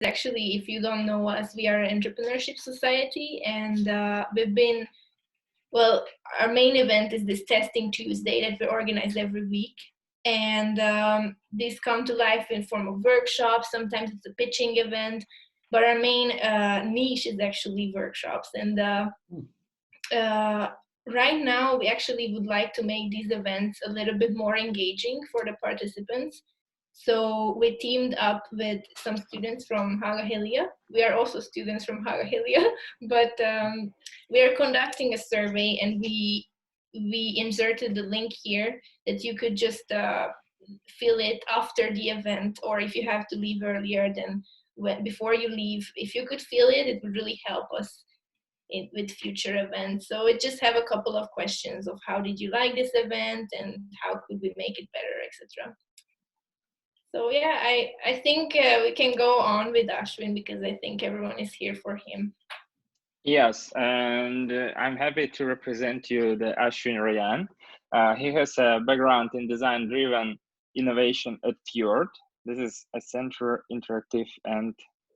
Actually, if you don't know us, we are an entrepreneurship society, and we've been, well, our main event is this Testing Tuesday that we organize every week. And these come to life in form of workshops. Sometimes it's a pitching event, but our main niche is actually workshops. And right now, we actually would like to make these events a little bit more engaging for the participants. So we teamed up with some students from Hagahilia. We are also students from Hagahilia, but we are conducting a survey, and we inserted the link here that you could just fill it after the event, or if you have to leave earlier, then before you leave, if you could fill it, it would really help us with future events. So it just have a couple of questions of how did you like this event and how could we make it better, etc. So yeah, I think we can go on with Ashwin because I think everyone is here for him. Yes, and I'm happy to represent you, the Ashwin Rajan. He has a background in design-driven innovation at Fjord. This is Accenture Interactive and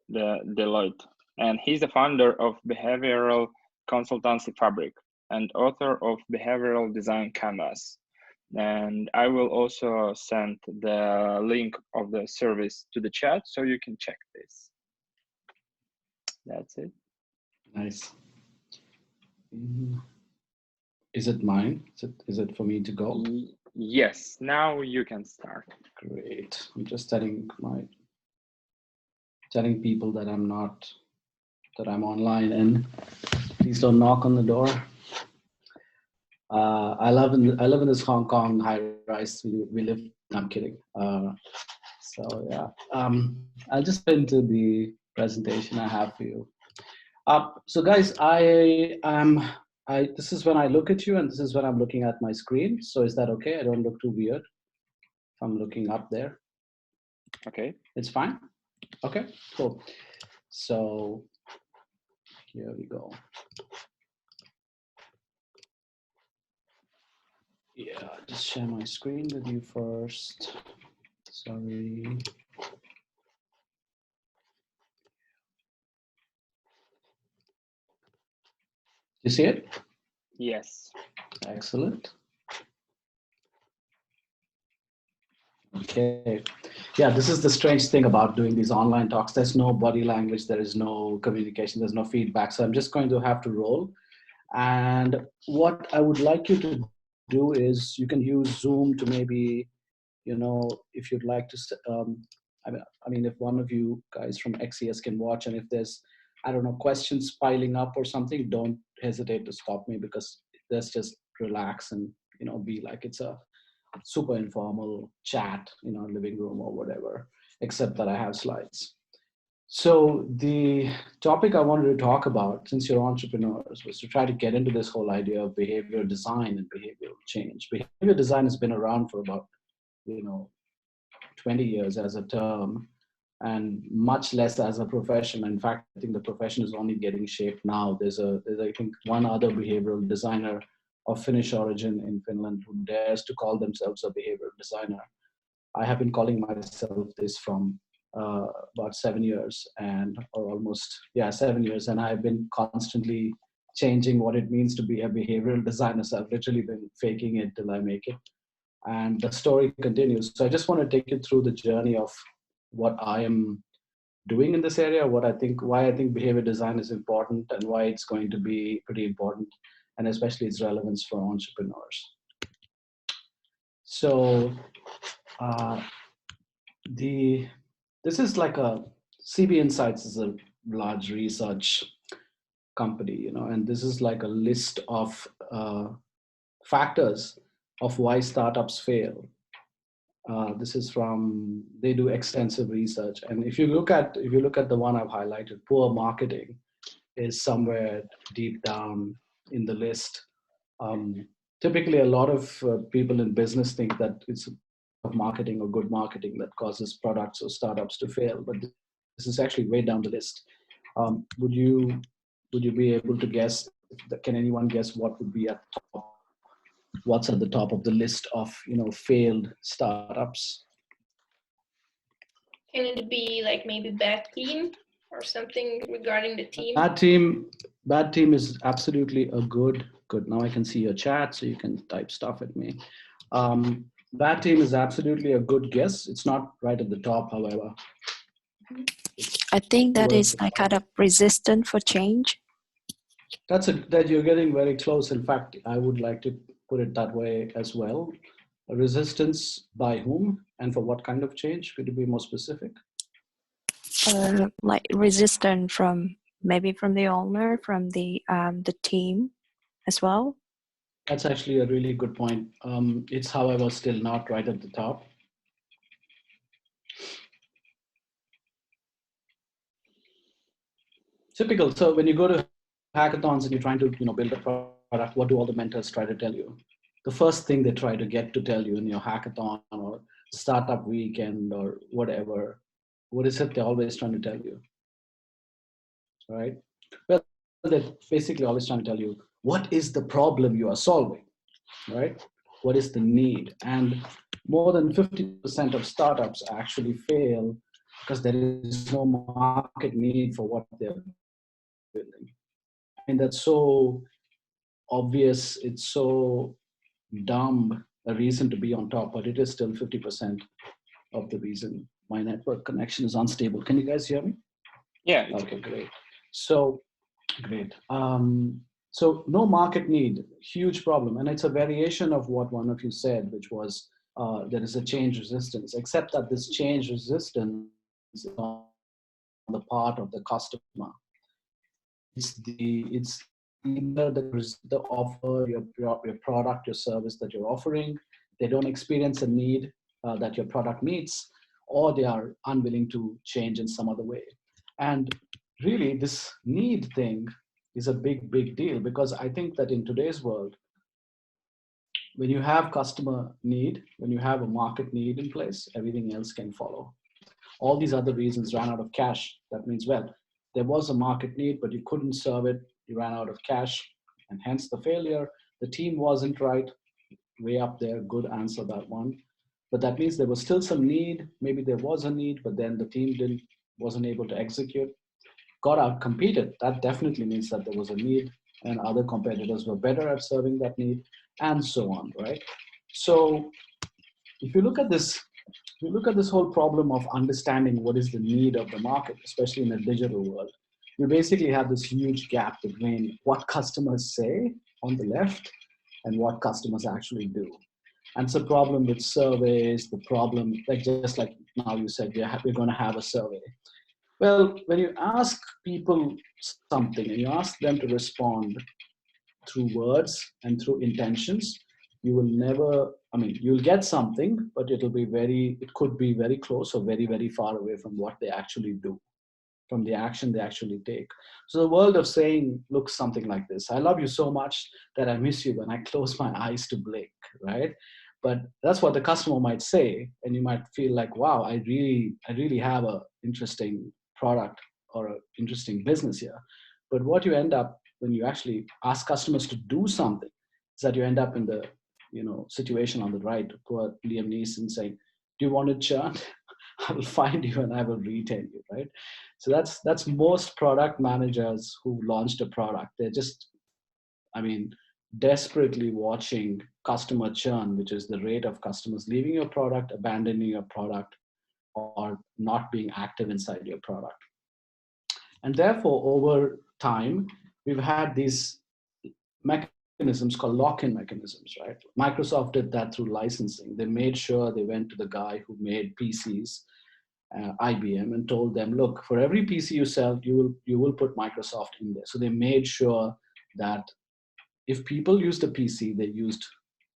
the Deloitte. And he's the founder of behavioral consultancy Fabric and author of Behavioral Design Canvas. And I will also send the link of the service to the chat so you can check this. That's it. Nice. Is it mine? Is it for me to go? Yes, now you can start. Great. I'm just telling people that I'm online, and please don't knock on the door. I live in this Hong Kong high rise. We live. I'm kidding. So yeah, I'll just get into the presentation I have for you. So guys, this is when I look at you, and this is when I'm looking at my screen. So is that okay? I don't look too weird if I'm looking up there. Okay. It's fine. Okay, cool. So here we go. Yeah, just share my screen with you first. Sorry. You see it? Yes. Excellent. Okay. Yeah, this is the strange thing about doing these online talks. There's no body language, there is no communication, there's no feedback. So I'm just going to have to roll. And what I would like you to do is you can use Zoom to maybe, if you'd like to, I mean, if one of you guys from XES can watch, and if there's, I don't know, questions piling up or something, don't hesitate to stop me, because let's just relax and, be like it's a super informal chat, living room or whatever, except that I have slides. So the topic I wanted to talk about, since you're entrepreneurs, was to try to get into this whole idea of behavioral design and behavioral change. Behavior design has been around for about, 20 years as a term, and much less as a profession. In fact, I think the profession is only getting shaped now. There's I think one other behavioral designer of Finnish origin in Finland who dares to call themselves a behavioral designer. I have been calling myself this from about 7 years, or almost 7 years, and I've been constantly changing what it means to be a behavioral designer. So I've literally been faking it till I make it, and the story continues. So I just want to take you through the journey of what I am doing in this area, why I think behavior design is important, and why it's going to be pretty important, and especially its relevance for entrepreneurs. So this is like CB Insights is a large research company, and this is like a list of factors of why startups fail. This is they do extensive research, and if you look at the one I've highlighted, poor marketing is somewhere deep down in the list. Typically, a lot of people in business think that it's of marketing or good marketing that causes products or startups to fail, but this is actually way down the list. Would you be able to guess? Can anyone guess what would be at top? What's at the top of the list of failed startups? Can it be like maybe bad team or something regarding the team? Bad team is absolutely a good. Now I can see your chat, so you can type stuff at me. Bad team is absolutely a good guess. It's not right at the top, however. I think that is like kind of resistant for change. That you're getting very close. In fact, I would like to put it that way as well. A resistance by whom and for what kind of change? Could you be more specific? Like resistant from maybe from the owner, from the team as well. That's actually a really good point. It's, however, still not right at the top. Typical. So when you go to hackathons and you're trying to build a product, what do all the mentors try to tell you? The first thing they try to get to tell you in your hackathon or startup weekend or whatever, what is it they're always trying to tell you? Right? Well, they're basically always trying to tell you, what is the problem you are solving? Right? What is the need? And more than 50% of startups actually fail because there is no market need for what they're building. I mean, that's so obvious. It's so dumb a reason to be on top, but it is still 50% of the reason. My network connection is unstable. Can you guys hear me? Yeah. Okay, great. So great. So no market need, huge problem. And it's a variation of what one of you said, which was there is a change resistance, except that this change resistance is on the part of the customer. It's either the offer, your product, your service that you're offering, they don't experience a need that your product meets, or they are unwilling to change in some other way. And really, this need thing is a big deal, because I think that in today's world, when you have customer need, when you have a market need in place, everything else can follow. All these other reasons: ran out of cash. That means, well, there was a market need, but you couldn't serve it. You ran out of cash, and hence the failure. The team wasn't right, way up there. Good answer, that one. But that means there was still some need. Maybe there was a need, but then the team wasn't able to execute. Got out competed. That definitely means that there was a need, and other competitors were better at serving that need, and so on, right? So if you look at this whole problem of understanding what is the need of the market, especially in a digital world, you basically have this huge gap between what customers say on the left and what customers actually do. And it's a problem with surveys, the problem, like just like now you said, we're going to have a survey. Well, when you ask people something and you ask them to respond through words and through intentions, you will never, I mean, you'll get something, but it could be very close or very far away from what they actually do, from the action they actually take. So the world of saying looks something like this: I love you so much that I miss you when I close my eyes to blink, right? But that's what the customer might say, and you might feel like, wow, I really have a interesting product or an interesting business here. But what you end up when you actually ask customers to do something is that you end up in the situation on the right, poor Liam Neeson saying, do you want to churn? I will find you and I will retain you, right? So that's most product managers who launched a product. They're just, I mean, desperately watching customer churn, which is the rate of customers leaving your product, abandoning your product, or not being active inside your product. And therefore, over time, we've had these mechanisms called lock-in mechanisms, right? Microsoft did that through licensing. They made sure they went to the guy who made PCs, IBM, and told them, look, for every PC you sell, you will put Microsoft in there. So they made sure that if people used a PC, they used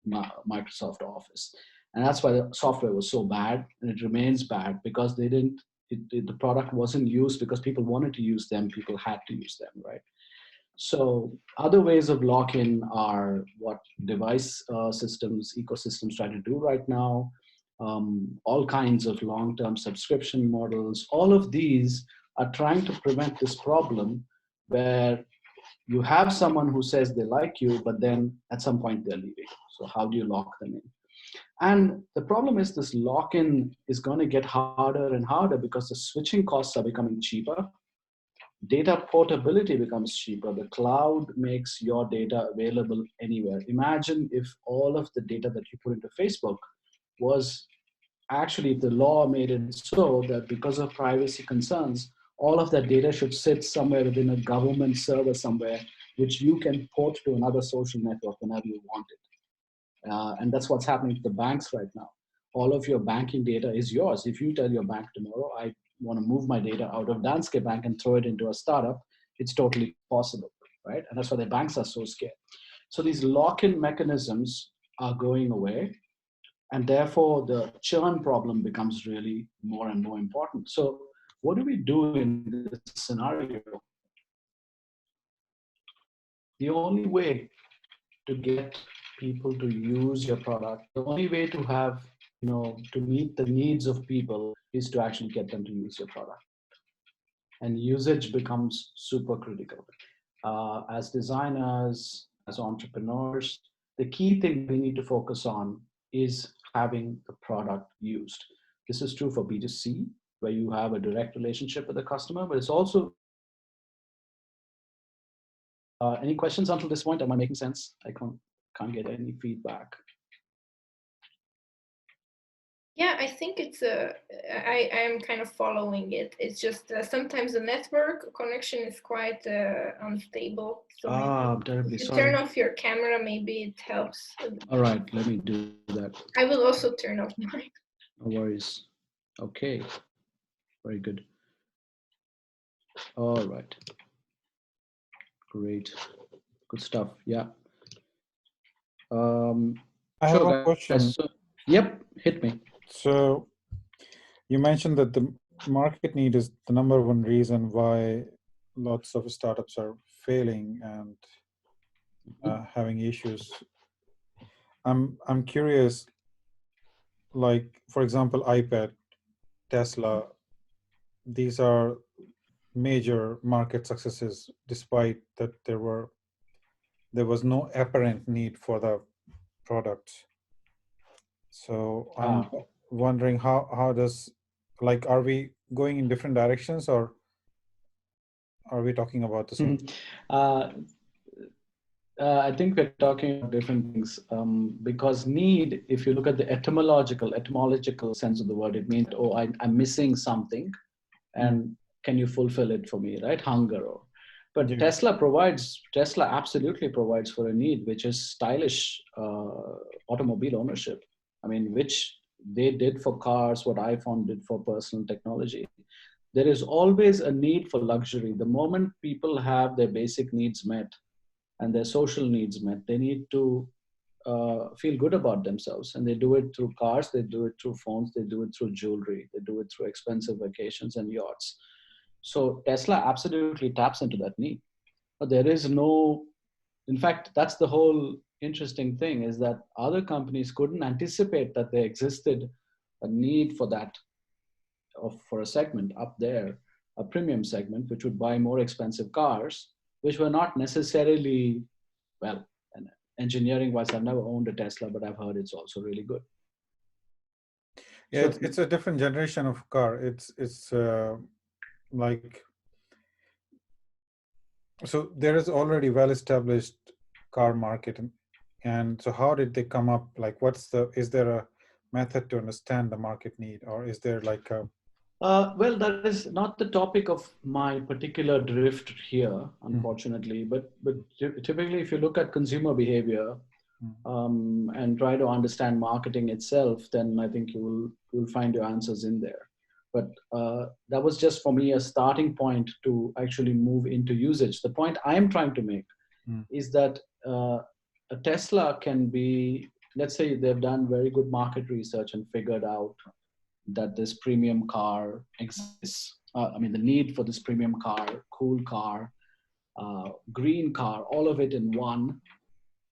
Microsoft Office. And that's why the software was so bad, and it remains bad, because the product wasn't used because people wanted to use them, people had to use them, right? So other ways of lock-in are what device ecosystems try to do right now. All kinds of long-term subscription models. All of these are trying to prevent this problem where you have someone who says they like you, but then at some point they're leaving. So how do you lock them in? And the problem is this lock-in is going to get harder and harder because the switching costs are becoming cheaper. Data portability becomes cheaper. The cloud makes your data available anywhere. Imagine if all of the data that you put into Facebook was actually, if the law made it so that because of privacy concerns, all of that data should sit somewhere within a government server somewhere, which you can port to another social network whenever you want it. And that's what's happening to the banks right now. All of your banking data is yours. If you tell your bank tomorrow, I want to move my data out of Danske Bank and throw it into a startup, it's totally possible, right? And that's why the banks are so scared. So these lock-in mechanisms are going away, and therefore the churn problem becomes really more and more important. So what do we do in this scenario? The only way to get people to use your product, the only way to have, to meet the needs of people is to actually get them to use your product. And usage becomes super critical. As designers, as entrepreneurs, the key thing we need to focus on is having the product used. This is true for B2C, where you have a direct relationship with the customer, but it's also any questions until this point? Am I making sense? I can't get any feedback. Yeah, I think I am kind of following it. It's just sometimes the network connection is quite unstable. So I'm terribly if you sorry. turn off your camera, maybe it helps. All right, let me do that. I will also turn off mine. No worries. Okay, very good. All right, great, good stuff. Yeah. I have one question. So, yep, hit me. So you mentioned that the market need is the number one reason why lots of startups are failing and having issues. I'm curious, like for example, iPad, Tesla, these are major market successes despite that there was no apparent need for the product. So I'm wondering how does, like, are we going in different directions or are we talking about the same? I think we're talking about different things because need, if you look at the etymological sense of the word, it means, oh, I'm missing something and can you fulfill it for me, right? Hunger. But Yeah. Tesla absolutely provides for a need, which is stylish automobile ownership. I mean, which they did for cars, what iPhone did for personal technology. There is always a need for luxury. The moment people have their basic needs met and their social needs met, they need to feel good about themselves. And they do it through cars, they do it through phones, they do it through jewelry, they do it through expensive vacations and yachts. So Tesla absolutely taps into that need. But there is no, in fact, that's the whole interesting thing, is that other companies couldn't anticipate that there existed a need for that, for a segment up there, a premium segment, which would buy more expensive cars, which were not necessarily, well, engineering wise, I've never owned a Tesla, but I've heard it's also really good. Yeah, so, it's a different generation of car. It's like, so there is already well-established car market, and so how did they come up? Like, is there a method to understand the market need, or is there like a? Well, that is not the topic of my particular drift here, unfortunately. But typically, if you look at consumer behavior and try to understand marketing itself, then I think you'll find your answers in there. But that was just for me a starting point to actually move into usage. The point I'm trying to make is that a Tesla can be, let's say they've done very good market research and figured out that this premium car exists. I mean, the need for this premium car, cool car, green car, all of it in one,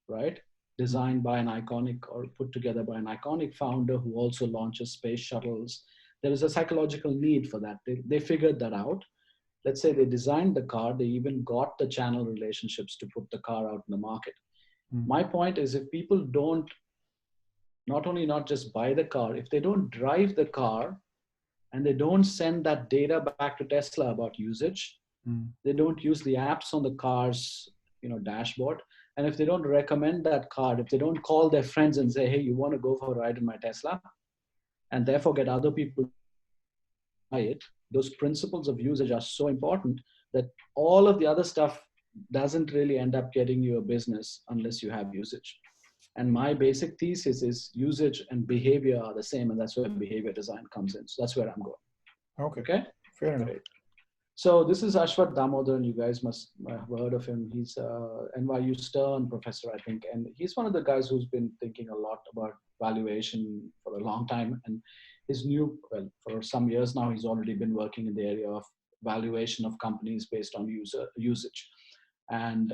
right? Designed by an iconic, or put together by an iconic founder who also launches space shuttles. There is a psychological need for that. They figured that out. Let's say they designed the car, they even got the channel relationships to put the car out in the market. My point is, if people don't not just buy the car, if they don't drive the car and they don't send that data back to Tesla about usage, they don't use the apps on the car's dashboard, and if they don't recommend that car, if they don't call their friends and say, hey, you want to go for a ride in my Tesla, and therefore get other people to buy it, those principles of usage are so important that all of the other stuff doesn't really end up getting you a business unless you have usage. And my basic thesis is usage and behavior are the same, and that's where behavior design comes in. So that's where I'm going. Okay? Fair enough. Great. So this is Ashwin Damodaran. You guys must have heard of him. He's a NYU Stern professor, I think. And he's one of the guys who's been thinking a lot about valuation for a long time. And for some years now, he's already been working in the area of valuation of companies based on usage. And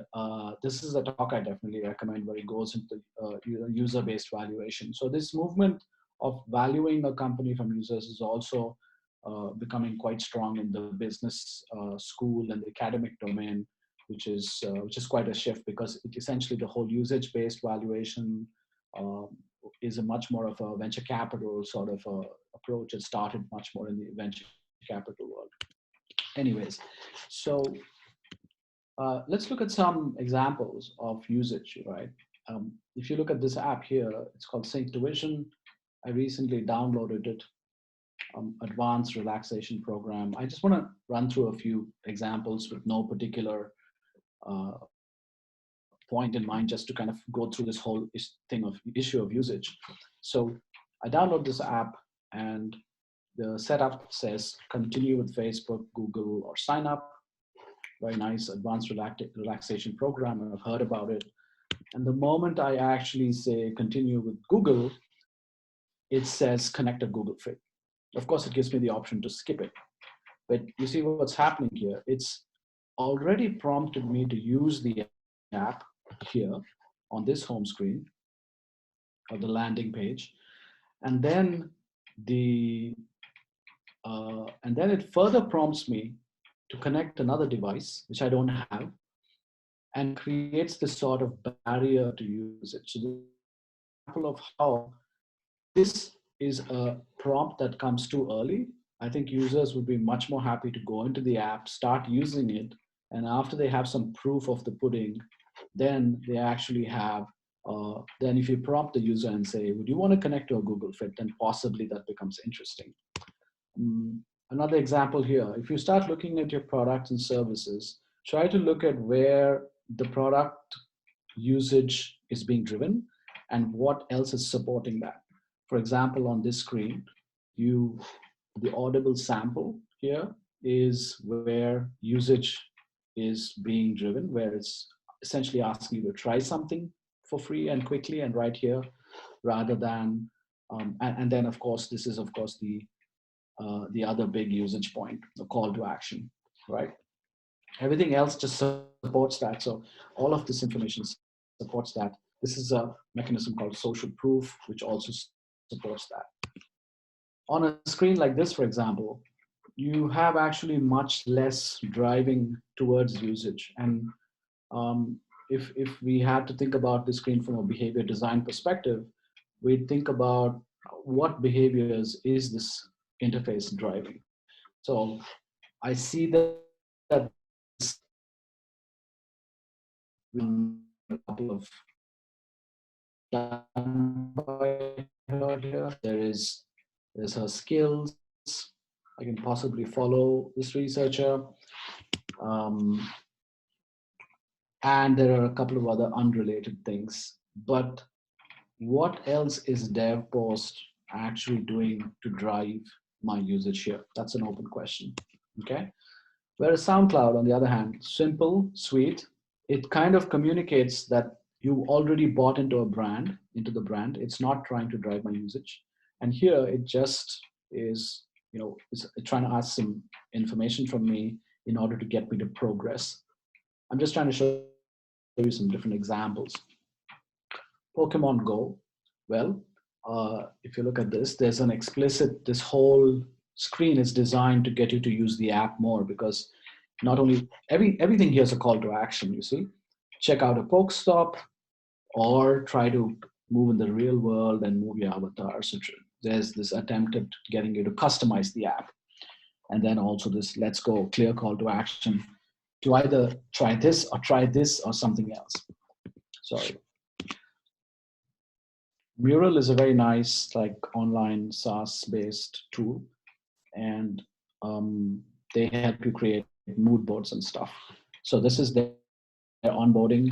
this is a talk I definitely recommend, where he goes into user-based valuation. So this movement of valuing a company from users is also becoming quite strong in the business school and the academic domain, which is quite a shift, because essentially the whole usage-based valuation is a much more of a venture capital sort of approach. It started much more in the venture capital world. Anyways, so let's look at some examples of usage, right? If you look at this app here, it's called Sync Division. I recently downloaded it. Advanced relaxation program. I just want to run through a few examples with no particular point in mind, just to kind of go through this whole issue of usage. So I download this app, and the setup says continue with Facebook, Google, or sign up. Very nice advanced relaxation program. I've heard about it. And the moment I actually say continue with Google, it says connect a Google Fit. Of course, it gives me the option to skip it. But you see what's happening here. It's already prompted me to use the app here on this home screen or the landing page. And then it further prompts me to connect another device, which I don't have, and creates this sort of barrier to use it. So this is an example of how this is a prompt that comes too early. I think users would be much more happy to go into the app, start using it, and after they have some proof of the pudding, then they actually have, then if you prompt the user and say, would you want to connect to a Google Fit, then possibly that becomes interesting. Another example here, if you start looking at your products and services, try to look at where the product usage is being driven and what else is supporting that. For example, on this screen, the audible sample here is where usage is being driven, where it's essentially asking you to try something for free and quickly and right here, rather than, and then of course, this is of course the other big usage point, the call to action, right? Everything else just supports that. So all of this information supports that. This is a mechanism called social proof, which also supports that. On a screen like this, for example, you have actually much less driving towards usage. And if we had to think about the screen from a behavior design perspective, we'd think about what behaviors is this interface driving. So I see that a couple of here. There's her skills. I can possibly follow this researcher. And there are a couple of other unrelated things. But what else is DevPost actually doing to drive my usage here? That's an open question, okay? Whereas SoundCloud, on the other hand, simple, sweet, it kind of communicates that you already bought into the brand. It's not trying to drive my usage. And here it just is, it's trying to ask some information from me in order to get me to progress. I'm just trying to show you some different examples. Pokemon Go. Well, if you look at this, there's an explicit, this whole screen is designed to get you to use the app more, because not only everything here is a call to action, you see. Check out a Pokestop, or try to move in the real world and move your avatar. So there's this attempt at getting you to customize the app. And then also this let's go clear call to action to either try this or something else. Sorry. Mural is a very nice like online SaaS based tool, and they help you create mood boards and stuff. So this is their onboarding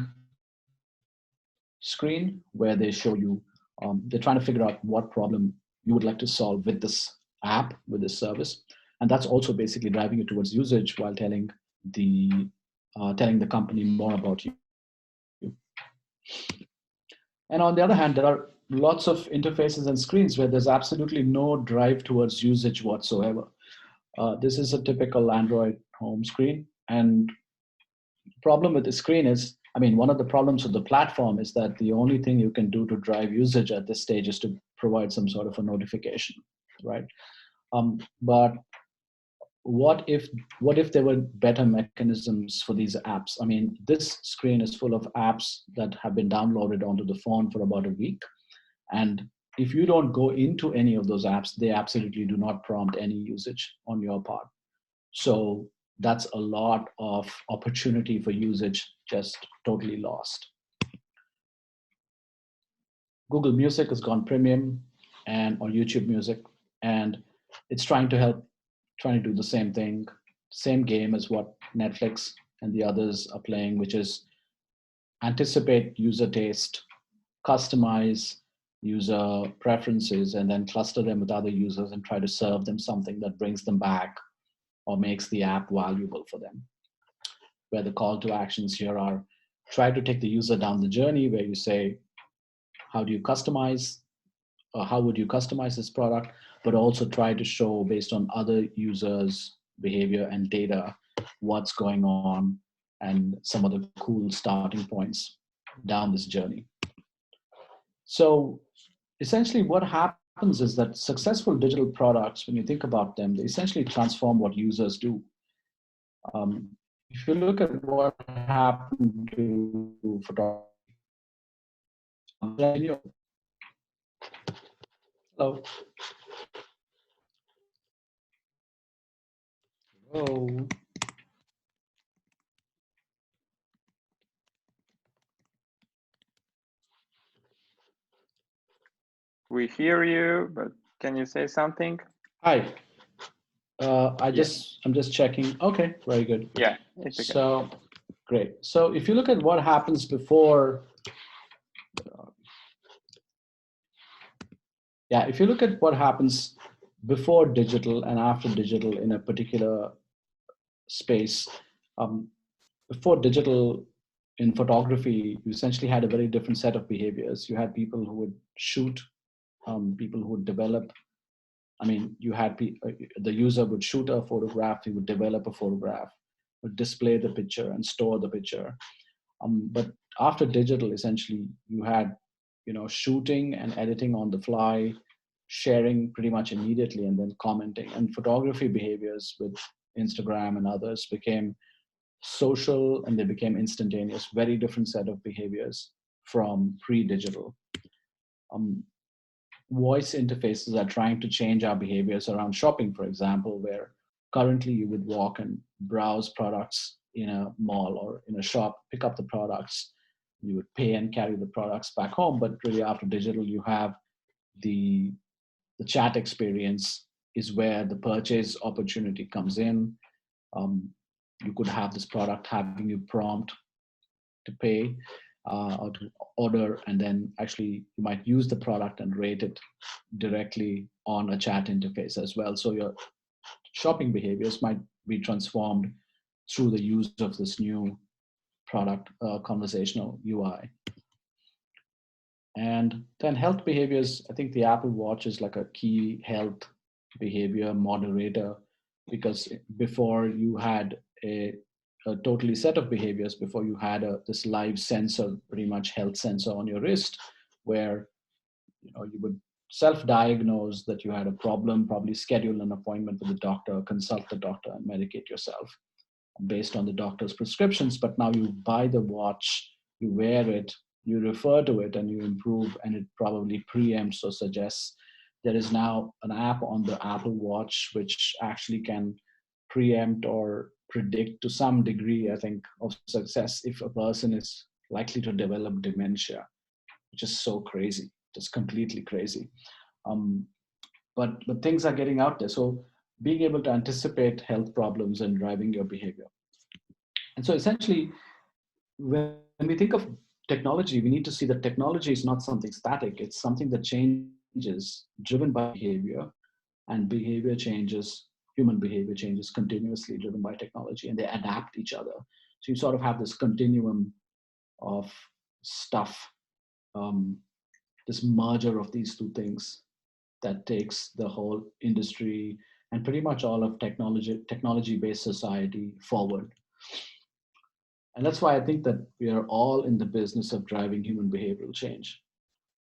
screen where they show you, they're trying to figure out what problem you would like to solve with this app, with this service. And that's also basically driving you towards usage while telling the company more about you. And on the other hand, there are lots of interfaces and screens where there's absolutely no drive towards usage whatsoever. This is a typical Android home screen. And the problem with the screen is, I mean, one of the problems with the platform is that the only thing you can do to drive usage at this stage is to provide some sort of a notification, right? But what if there were better mechanisms for these apps? I mean, this screen is full of apps that have been downloaded onto the phone for about a week. And if you don't go into any of those apps, they absolutely do not prompt any usage on your part. So that's a lot of opportunity for usage just totally lost. Google Music has gone premium or YouTube Music, and it's trying to do the same thing, same game as what Netflix and the others are playing, which is anticipate user taste, customize user preferences, and then cluster them with other users and try to serve them something that brings them back or makes the app valuable for them. Where the call to actions here are, try to take the user down the journey where you say, how do you customize, or how would you customize this product, but also try to show based on other users' behavior and data, what's going on and some of the cool starting points down this journey. So essentially what happens is that successful digital products, when you think about them, they essentially transform what users do. If you look at what happened to photography, hello. Hello. We hear you, but can you say something? Hi. I'm just checking. Okay, very good. Yeah, it's okay. So great. So if you look at what happens before, if you look at what happens before digital and after digital in a particular space, before digital in photography, you essentially had a very different set of behaviors. You had people who would shoot, people who would develop. I mean, you had the user would shoot a photograph, he would develop a photograph, would display the picture and store the picture. But after digital, essentially, you had, shooting and editing on the fly, sharing pretty much immediately, and then commenting. And photography behaviors with Instagram and others became social and they became instantaneous, very different set of behaviors from pre-digital. Voice interfaces are trying to change our behaviors around shopping, for example, where currently you would walk and browse products in a mall or in a shop, pick up the products, you would pay and carry the products back home. But really after digital, you have the chat experience is where the purchase opportunity comes in. You could have this product having you prompt to pay or to order, and then actually you might use the product and rate it directly on a chat interface as well. So your shopping behaviors might be transformed through the use of this new product conversational UI. And then health behaviors, I think the Apple Watch is like a key health behavior moderator, because before you had a totally set of behaviors, before you had this live sensor, pretty much health sensor on your wrist, where you would self-diagnose that you had a problem, probably schedule an appointment with the doctor, consult the doctor, and medicate yourself based on the doctor's prescriptions. But now you buy the watch, you wear it, you refer to it and you improve, and it probably preempts or suggests. There is now an app on the Apple Watch which actually can preempt or predict to some degree, I think, of success if a person is likely to develop dementia, which is so crazy, just completely crazy. Um, but things are getting out there. So being able to anticipate health problems and driving your behavior. And so essentially, when we think of technology, we need to see that technology is not something static. It's something that changes, driven by behavior, and behavior changes, human behavior changes continuously, driven by technology, and they adapt each other. So you sort of have this continuum of stuff, um, this merger of these two things that takes the whole industry and pretty much all of technology-based society forward. And that's why I think that we are all in the business of driving human behavioral change.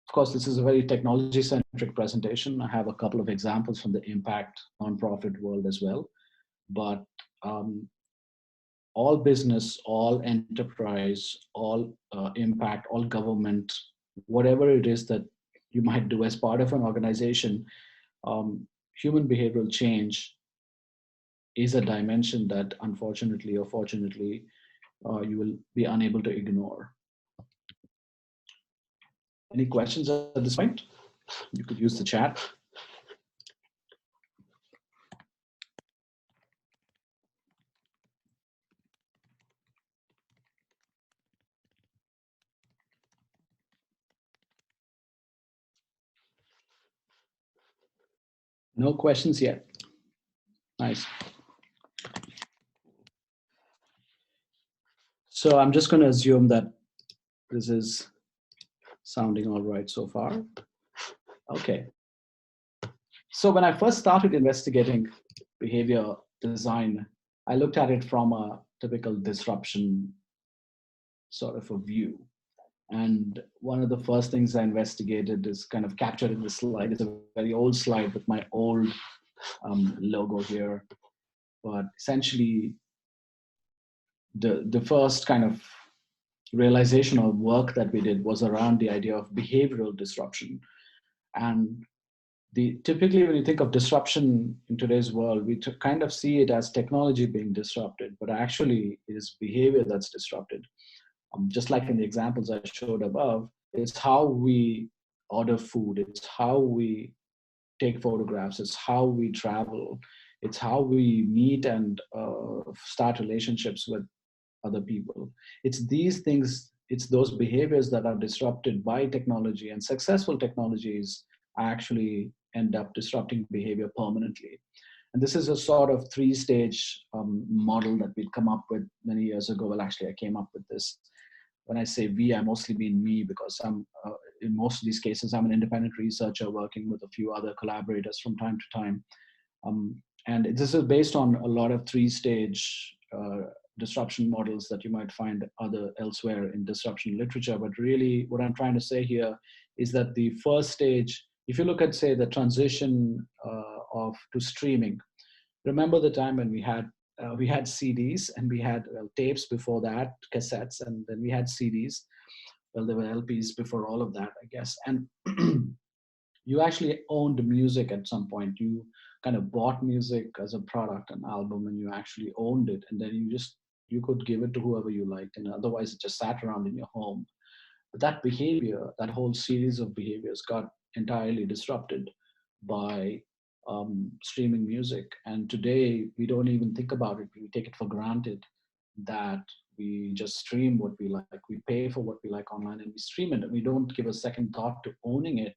Of course, this is a very technology-centric presentation. I have a couple of examples from the impact nonprofit world as well. But um, all business, all enterprise, all impact, all government, whatever it is that you might do as part of an organization, human behavioral change is a dimension that unfortunately or fortunately you will be unable to ignore. Any questions at this point? You could use the chat. No questions yet. Nice. So I'm just going to assume that this is sounding all right so far. Okay. So when I first started investigating behavior design, I looked at it from a typical disruption sort of a view. And one of the first things I investigated is kind of captured in this slide. It's a very old slide with my old logo here. But essentially, the first kind of realization or work that we did was around the idea of behavioral disruption. And typically when you think of disruption in today's world, we kind of see it as technology being disrupted, but actually it is behavior that's disrupted. Just like in the examples I showed above, it's how we order food, it's how we take photographs, it's how we travel, it's how we meet and start relationships with other people. It's these things, it's those behaviors that are disrupted by technology, and successful technologies actually end up disrupting behavior permanently. And this is a sort of three-stage model that we'd come up with many years ago. Well, actually, I came up with this. When I say we, I mostly mean me, because in most of these cases, I'm an independent researcher working with a few other collaborators from time to time. And this is based on a lot of three-stage disruption models that you might find elsewhere in disruption literature. But really, what I'm trying to say here is that the first stage, if you look at, say, the transition to streaming, remember the time when we had CDs and we had tapes before that, cassettes, and then we had CDs. Well, there were LPs before all of that, I guess. And you actually owned music at some point. You kind of bought music as a product, an album, and you actually owned it. And then you could give it to whoever you liked. And otherwise it just sat around in your home. But that behavior, that whole series of behaviors got entirely disrupted by streaming music. And today we don't even think about it. We take it for granted that we just stream what we like. We pay for what we like online and we stream it. And we don't give a second thought to owning it,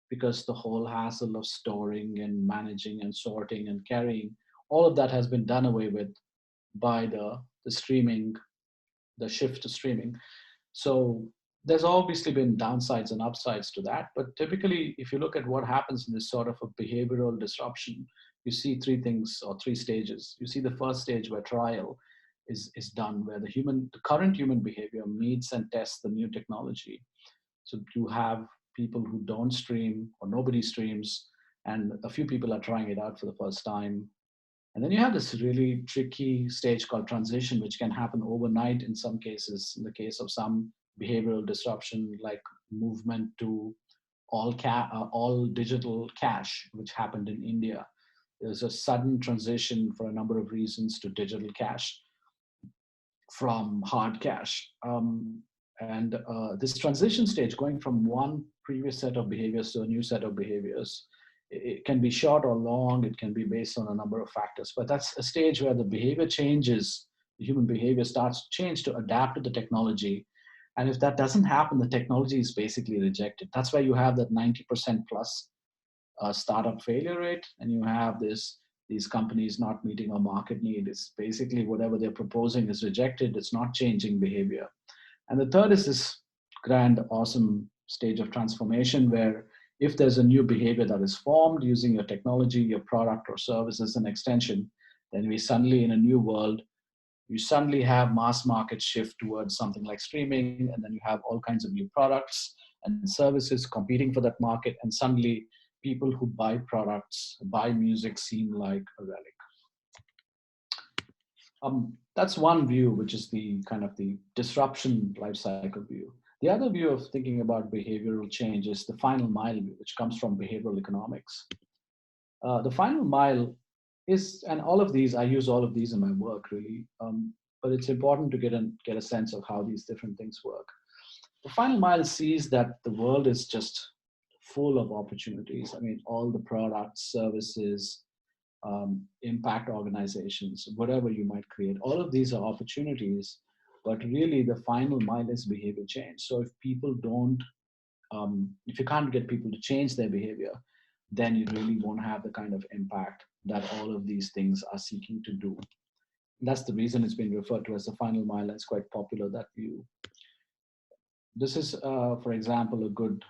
because the whole hassle of storing and managing and sorting and carrying, all of that has been done away with by the streaming, the shift to streaming. So there's obviously been downsides and upsides to that. But typically, if you look at what happens in this sort of a behavioral disruption, you see three things or three stages. You see the first stage where trial is done, where the current human behavior meets and tests the new technology. So you have people who don't stream or nobody streams, and a few people are trying it out for the first time. And then you have this really tricky stage called transition, which can happen overnight in some cases. In the case of some behavioral disruption like movement to all digital cash, which happened in India. There's a sudden transition for a number of reasons to digital cash from hard cash. And this transition stage, going from one previous set of behaviors to a new set of behaviors, it can be short or long. It can be based on a number of factors, but that's a stage where the behavior changes, the human behavior starts to change to adapt to the technology. And if that doesn't happen, the technology is basically rejected. That's why you have that 90% plus startup failure rate, and you have these companies not meeting a market need. It's basically whatever they're proposing is rejected. It's not changing behavior. And the third is this grand, awesome stage of transformation where if there's a new behavior that is formed using your technology, your product or service as an extension, then we suddenly, in a new world, you suddenly have mass market shift towards something like streaming, and then you have all kinds of new products and services competing for that market, and suddenly people who buy products, buy music seem like a relic. That's one view, which is the kind of the disruption life cycle view. The other view of thinking about behavioral change is the final mile view, which comes from behavioral economics. The final mile is, and all of these, I use all of these in my work really, but it's important to get a sense of how these different things work. The final mile sees that the world is just full of opportunities. I mean, all the products, services, impact organizations, whatever you might create, all of these are opportunities, but really the final mile is behavior change. So if people don't, if you can't get people to change their behavior, then you really won't have the kind of impact that all of these things are seeking to do. That's the reason it's been referred to as the final mile. It's quite popular, that view. This is, for example, a good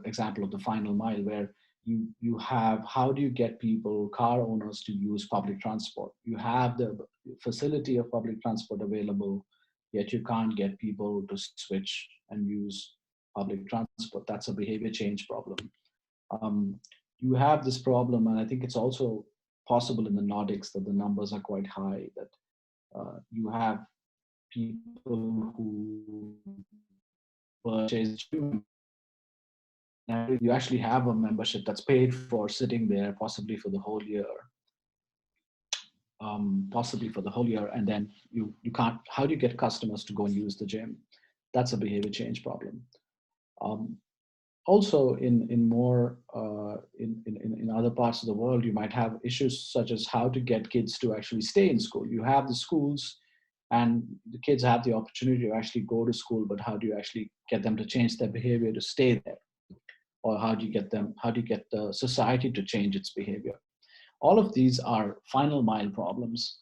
example of the final mile, where you have, how do you get people, car owners, to use public transport? You have the facility of public transport available, yet you can't get people to switch and use public transport. That's a behavior change problem. You have this problem, and I think it's also possible in the Nordics that the numbers are quite high, that you have people who purchase, you actually have a membership that's paid for, sitting there possibly for the whole year, and then you can't, how do you get customers to go and use the gym? That's a behavior change problem. Also in more in other parts of the world, you might have issues such as how to get kids to actually stay in school. You have the schools and the kids have the opportunity to actually go to school, but how do you actually get them to change their behavior to stay there? Or how do you get the society to change its behavior? All of these are final mile problems.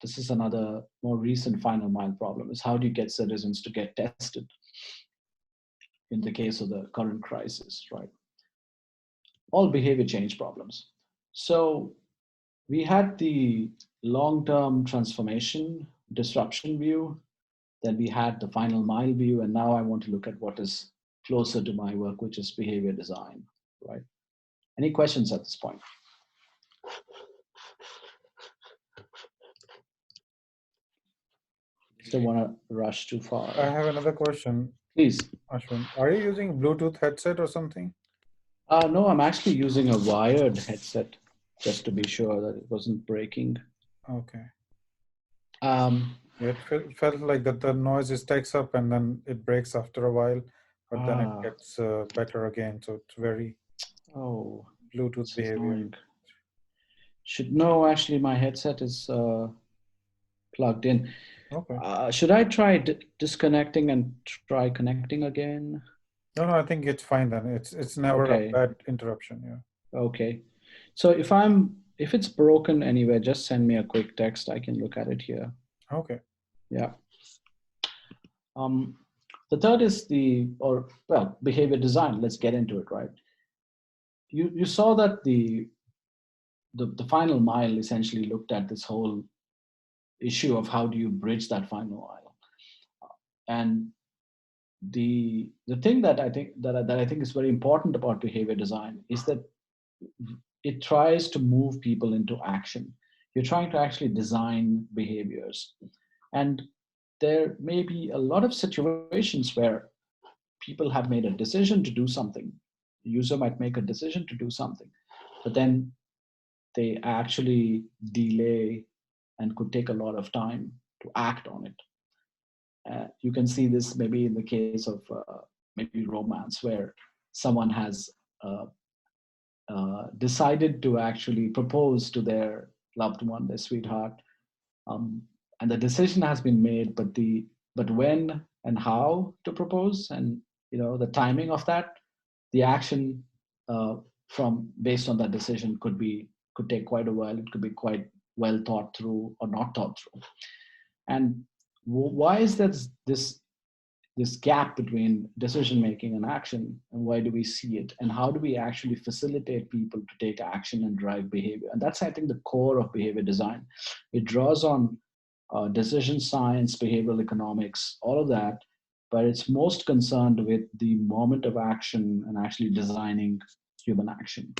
This is another more recent final mile problem, is how do you get citizens to get tested in the case of the current crisis, right? All behavior change problems. So we had the long-term transformation disruption view, then we had the final mile view, and now I want to look at what is closer to my work, which is behavior design, right? Any questions at this point? Don't want to rush too far. I have another question. Please. Ashwin, are you using Bluetooth headset or something? No, I'm actually using a wired headset just to be sure that it wasn't breaking. Okay. It felt like that the noise takes up and then it breaks after a while, but then it gets better again. So it's very Bluetooth behavior. Actually my headset is plugged in. Okay. Should I try disconnecting and try connecting again? No, I think it's fine then. It's never a bad interruption. Yeah. Okay. So if it's broken anywhere, just send me a quick text. I can look at it here. Okay. Yeah. The third is behavior design. Let's get into it, right? You saw that the final mile essentially looked at this whole issue of how do you bridge that final mile. And the thing that I think is very important about behavior design is that it tries to move people into action. You're trying to actually design behaviors. And there may be a lot of situations where people have made a decision to do something. The user might make a decision to do something, but then they actually delay and could take a lot of time to act on it. You can see this maybe in the case of maybe romance, where someone has uh, decided to actually propose to their loved one, their sweetheart, um, and the decision has been made, but when and how to propose, and the timing of that, the action from based on that decision could take quite a while. It could be quite well thought through or not thought through. And why is that this gap between decision making and action, and why do we see it, and how do we actually facilitate people to take action and drive behavior? And that's, I think, the core of behavior design. It draws on decision science, behavioral economics, all of that, but it's most concerned with the moment of action and actually designing human action.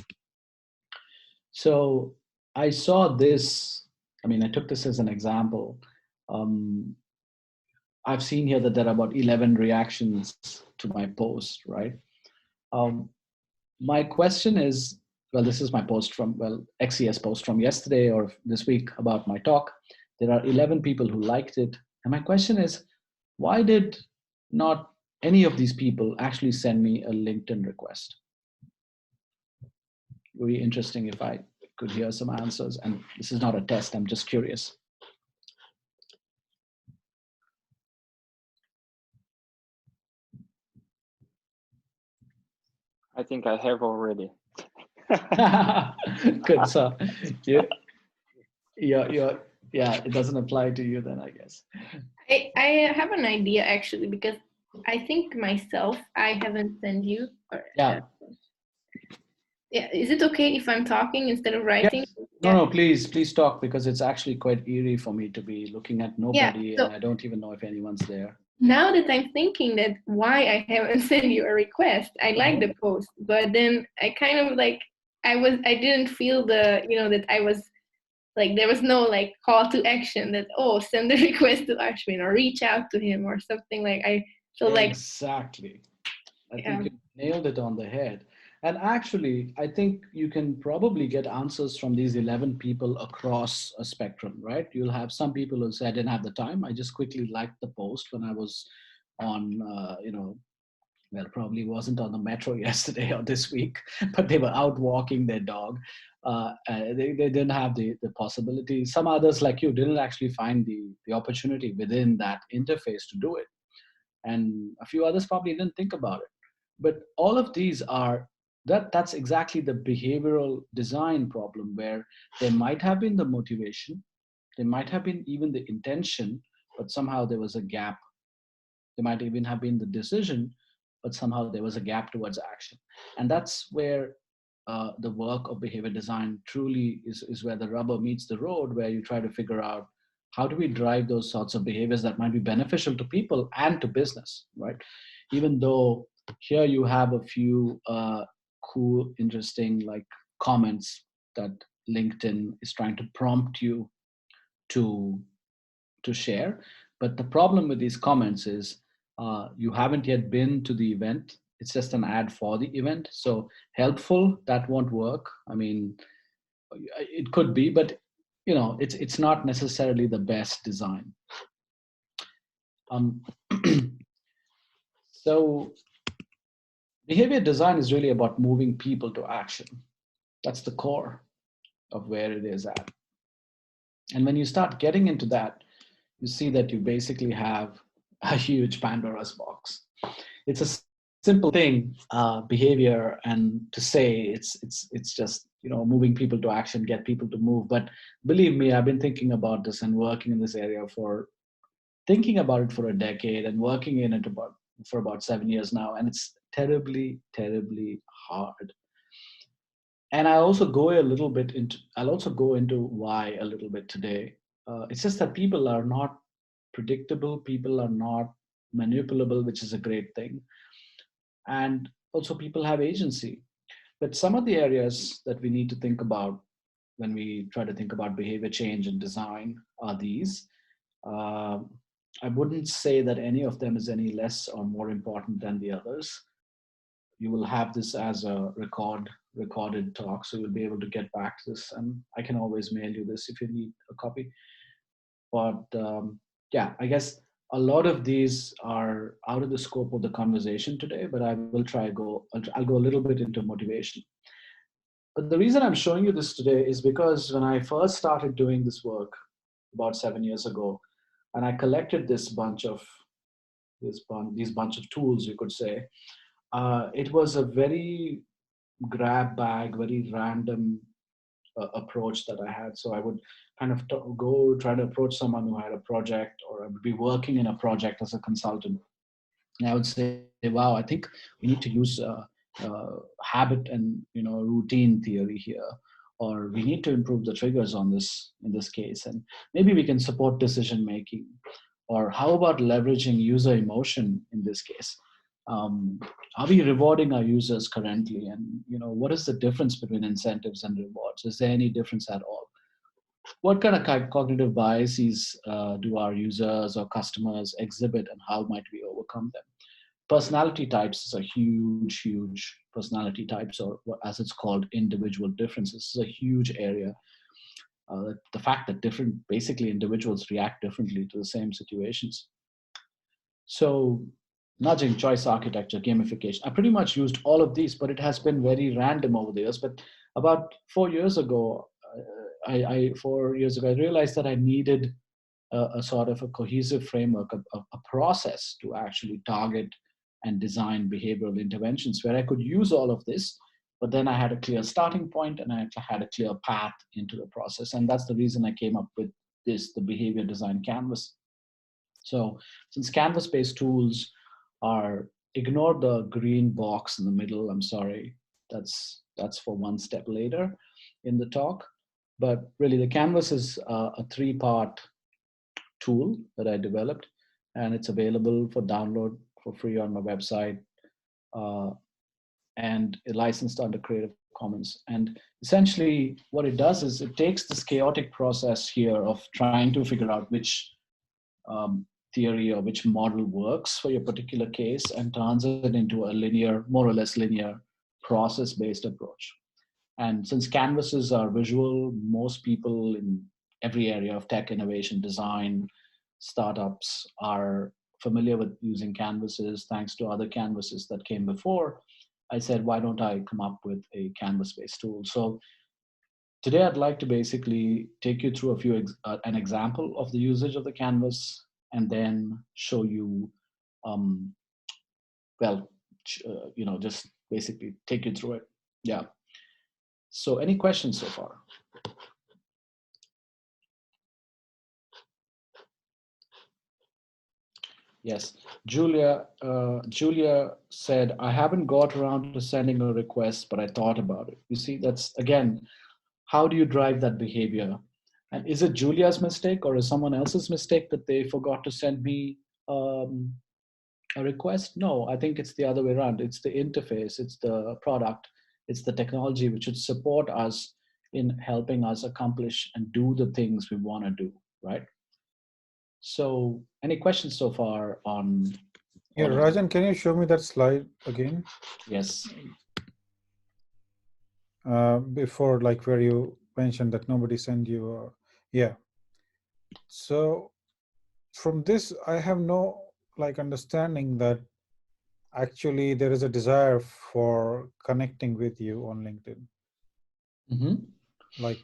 So I saw this, I mean, I took this as an example. I've seen here that there are about 11 reactions to my post, right? My question is, well, this is my post from, XES post from yesterday or this week about my talk. There are 11 people who liked it. And my question is, why did not any of these people actually send me a LinkedIn request? It would be interesting if I could hear some answers. And this is not a test, I'm just curious. I think I have already. Good. So, yeah, it doesn't apply to you then, I guess. I have an idea actually, because I think myself, I haven't sent you. Yeah. Yeah. Is it okay if I'm talking instead of writing? Yes. No, please talk, because it's actually quite eerie for me to be looking at nobody, and I don't even know if anyone's there. Now that I'm thinking that why I haven't sent you a request, I like the post, but then I kind of like, I didn't feel that I was like, there was no like call to action that, oh, send a request to Ashwin or reach out to him or something. Like I feel like exactly. I think you nailed it on the head. And actually, I think you can probably get answers from these 11 people across a spectrum, right? You'll have some people who say, I didn't have the time. I just quickly liked the post when I was on, probably wasn't on the metro yesterday or this week, but they were out walking their dog. They didn't have the possibility. Some others like you didn't actually find the opportunity within that interface to do it. And a few others probably didn't think about it. But all of these are, that's exactly the behavioral design problem, where there might have been the motivation, there might have been even the intention, but somehow there was a gap. There might even have been the decision, but somehow there was a gap towards action. And that's where the work of behavior design truly is where the rubber meets the road, where you try to figure out how do we drive those sorts of behaviors that might be beneficial to people and to business, right? Even though here you have a few cool, interesting like comments that LinkedIn is trying to prompt you to share. But the problem with these comments is you haven't yet been to the event. It's just an ad for the event. So helpful, that won't work. I mean, it could be, but it's not necessarily the best design. So behavior design is really about moving people to action. That's the core of where it is at. And when you start getting into that, you see that you basically have a huge Pandora's box. It's a simple thing, behavior, and to say it's just moving people to action, get people to move. But believe me, I've been thinking about this and working in this area for a decade and working in it for about 7 years now, and it's terribly, terribly hard. And I'll also go into why a little bit today. It's just that people are not predictable, people are not manipulable, which is a great thing. And also people have agency. But some of the areas that we need to think about when we try to think about behavior change and design are these. I wouldn't say that any of them is any less or more important than the others. You will have this as a recorded talk, so you'll be able to get back to this, and I can always mail you this if you need a copy. But yeah, I guess a lot of these are out of the scope of the conversation today, but I will try I'll go a little bit into motivation. But the reason I'm showing you this today is because when I first started doing this work about 7 years ago, and I collected these bunch of tools, you could say, it was a very grab bag, very random approach that I had. So I would kind of go try to approach someone who had a project, or I would be working in a project as a consultant. And I would say, wow, I think we need to use habit and routine theory here, or we need to improve the triggers on this in this case, and maybe we can support decision making. Or how about leveraging user emotion in this case? Um, are we rewarding our users currently? And what is the difference between incentives and rewards? Is there any difference at all? What kind of cognitive biases do our users or customers exhibit, and how might we overcome them? Personality types is a huge personality types, or as it's called, individual differences, is a huge area. The fact that different basically individuals react differently to the same situations. So nudging, choice architecture, gamification, I pretty much used all of these, but it has been very random over the years. But about 4 years ago, 4 years ago, I realized that I needed a sort of a cohesive framework, a process to actually target and design behavioral interventions where I could use all of this, but then I had a clear starting point and I had a clear path into the process. And that's the reason I came up with the behavior design canvas. So since canvas-based tools are, ignore the green box in the middle, I'm sorry, that's for one step later in the talk. But really the canvas is a three-part tool that I developed, and it's available for download for free on my website, and licensed under Creative Commons. And essentially what it does is it takes this chaotic process here of trying to figure out which theory or which model works for your particular case and turns it into a linear, more or less linear, process-based approach. And since canvases are visual, most people in every area of tech innovation, design, startups are familiar with using canvases thanks to other canvases that came before. I said, why don't I come up with a canvas-based tool? So today I'd like to basically take you through an example of the usage of the canvas, and then show you, just basically take you through it. Yeah. So any questions so far? Yes, Julia said, I haven't got around to sending a request, but I thought about it. You see, that's again, how do you drive that behavior? And is it Julia's mistake or is someone else's mistake that they forgot to send me a request? No, I think it's the other way around. It's the interface, it's the product, it's the technology which should support us in helping us accomplish and do the things we want to do, right? So any questions so far on? Yeah, Rajan, can you show me that slide again? Yes. Before, like where you mentioned that nobody sent you, yeah. So from this, I have no understanding that actually there is a desire for connecting with you on LinkedIn. Mm-hmm. Like,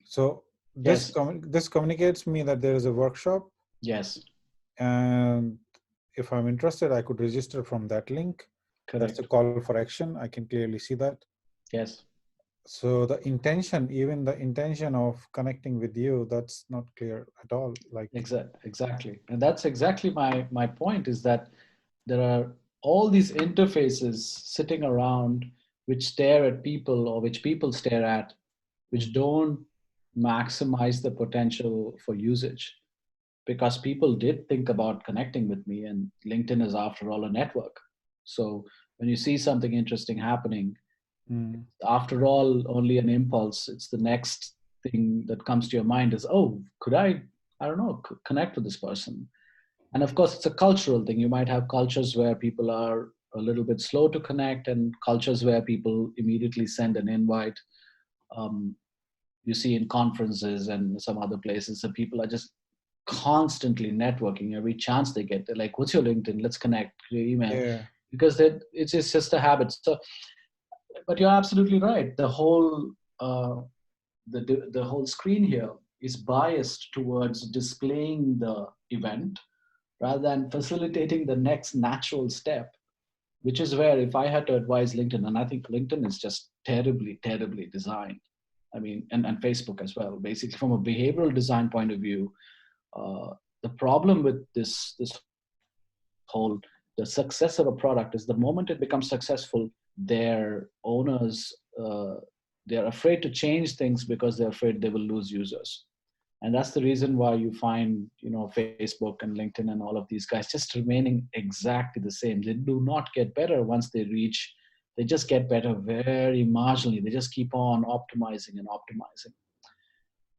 so this, yes. This communicates me that there is a workshop. Yes. And if I'm interested, I could register from that link. Correct. That's a call for action. I can clearly see that. Yes. So the intention, even the intention of connecting with you, that's not clear at all. Like exactly. And that's exactly my point, is that there are all these interfaces sitting around which stare at people, or which people stare at, which don't maximize the potential for usage. Because people did think about connecting with me, and LinkedIn is after all a network. So when you see something interesting happening, after all only an impulse. It's the next thing that comes to your mind is, oh, could I I don't know, connect with this person. And of course, it's a cultural thing. You might have cultures where people are a little bit slow to connect, and cultures where people immediately send an invite. Um, you see in conferences and some other places that people are just constantly networking every chance they get. They're like, "What's your LinkedIn? Let's connect." Your email, Yeah. because it's just a habit. So, but you're absolutely right. The whole screen here is biased towards displaying the event rather than facilitating the next natural step, which is where, if I had to advise LinkedIn, and I think LinkedIn is just terribly, terribly designed. I mean, and Facebook as well. Basically, from a behavioral design point of view, the problem with this whole the success of a product is the moment it becomes successful, their owners they're afraid to change things because they're afraid they will lose users. And that's the reason why you find, Facebook and LinkedIn and all of these guys just remaining exactly the same. They do not get better once they just get better very marginally. They just keep on optimizing and optimizing.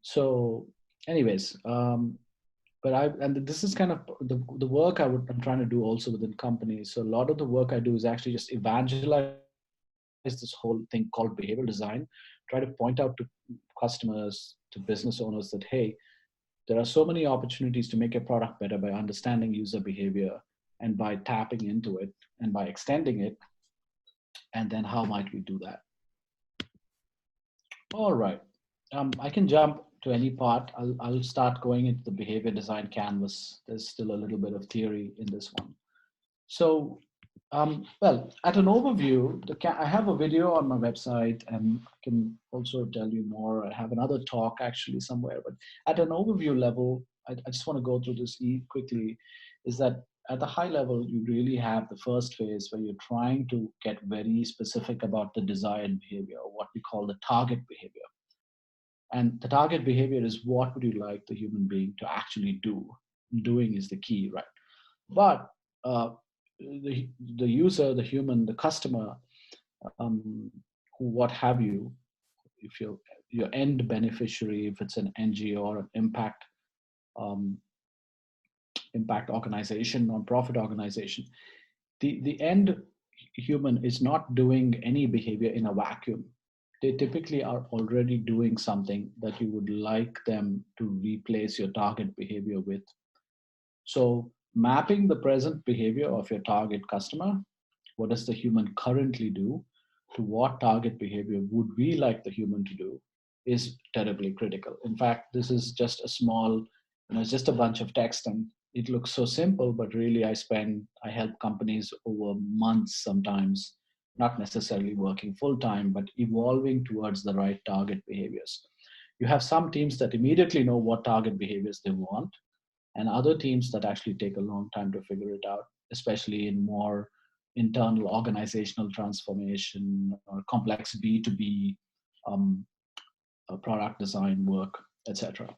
So anyways, and this is kind of the work I'm trying to do also within companies. So a lot of the work I do is actually just evangelize this whole thing called behavioral design, try to point out to customers, to business owners that, hey, there are so many opportunities to make your product better by understanding user behavior and by tapping into it and by extending it. And then how might we do that? All right. I can jump to any part. I'll start going into the behavior design canvas. There's still a little bit of theory in this one. So, well, at an overview, I have a video on my website, and I can also tell you more. I have another talk actually somewhere, but at an overview level, I just want to go through this quickly, is that at the high level, you really have the first phase where you're trying to get very specific about the desired behavior, or what we call the target behavior. And the target behavior is, what would you like the human being to actually do? Doing is the key, right? But uh, the user, the human, the customer, what have you, if your end beneficiary, if it's an NGO or an um, impact organization, non-profit organization, the end human is not doing any behavior in a vacuum. They typically are already doing something that you would like them to replace your target behavior with. So mapping the present behavior of your target customer, what does the human currently do, to what target behavior would we like the human to do, is terribly critical. In fact, this is just a small, it's just a bunch of text, and it looks so simple, but really I help companies over months sometimes, not necessarily working full time, but evolving towards the right target behaviors. You have some teams that immediately know what target behaviors they want, and other teams that actually take a long time to figure it out, especially in more internal organizational transformation or complex B2B product design work, etc.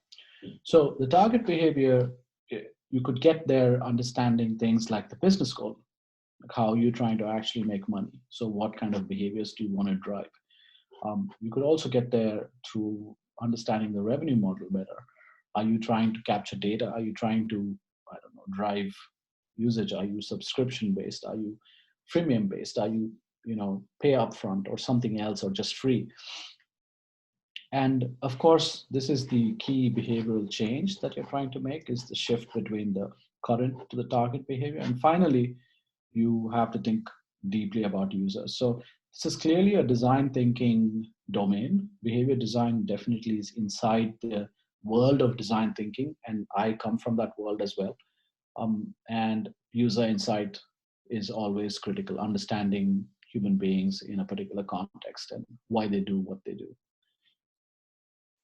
So the target behavior, you could get there understanding things like the business goal, like how you're trying to actually make money. So what kind of behaviors do you want to drive? You could also get there through understanding the revenue model better. Are you trying to capture data? Are you trying to, I don't know, drive usage? Are you subscription based? Are you freemium based? Are you, pay upfront or something else, or just free? And of course, this is the key behavioral change that you're trying to make, is the shift between the current to the target behavior. And finally, you have to think deeply about users. So this is clearly a design thinking domain. Behavior design definitely is inside the world of design thinking, and I come from that world as well. And user insight is always critical, understanding human beings in a particular context and why they do what they do.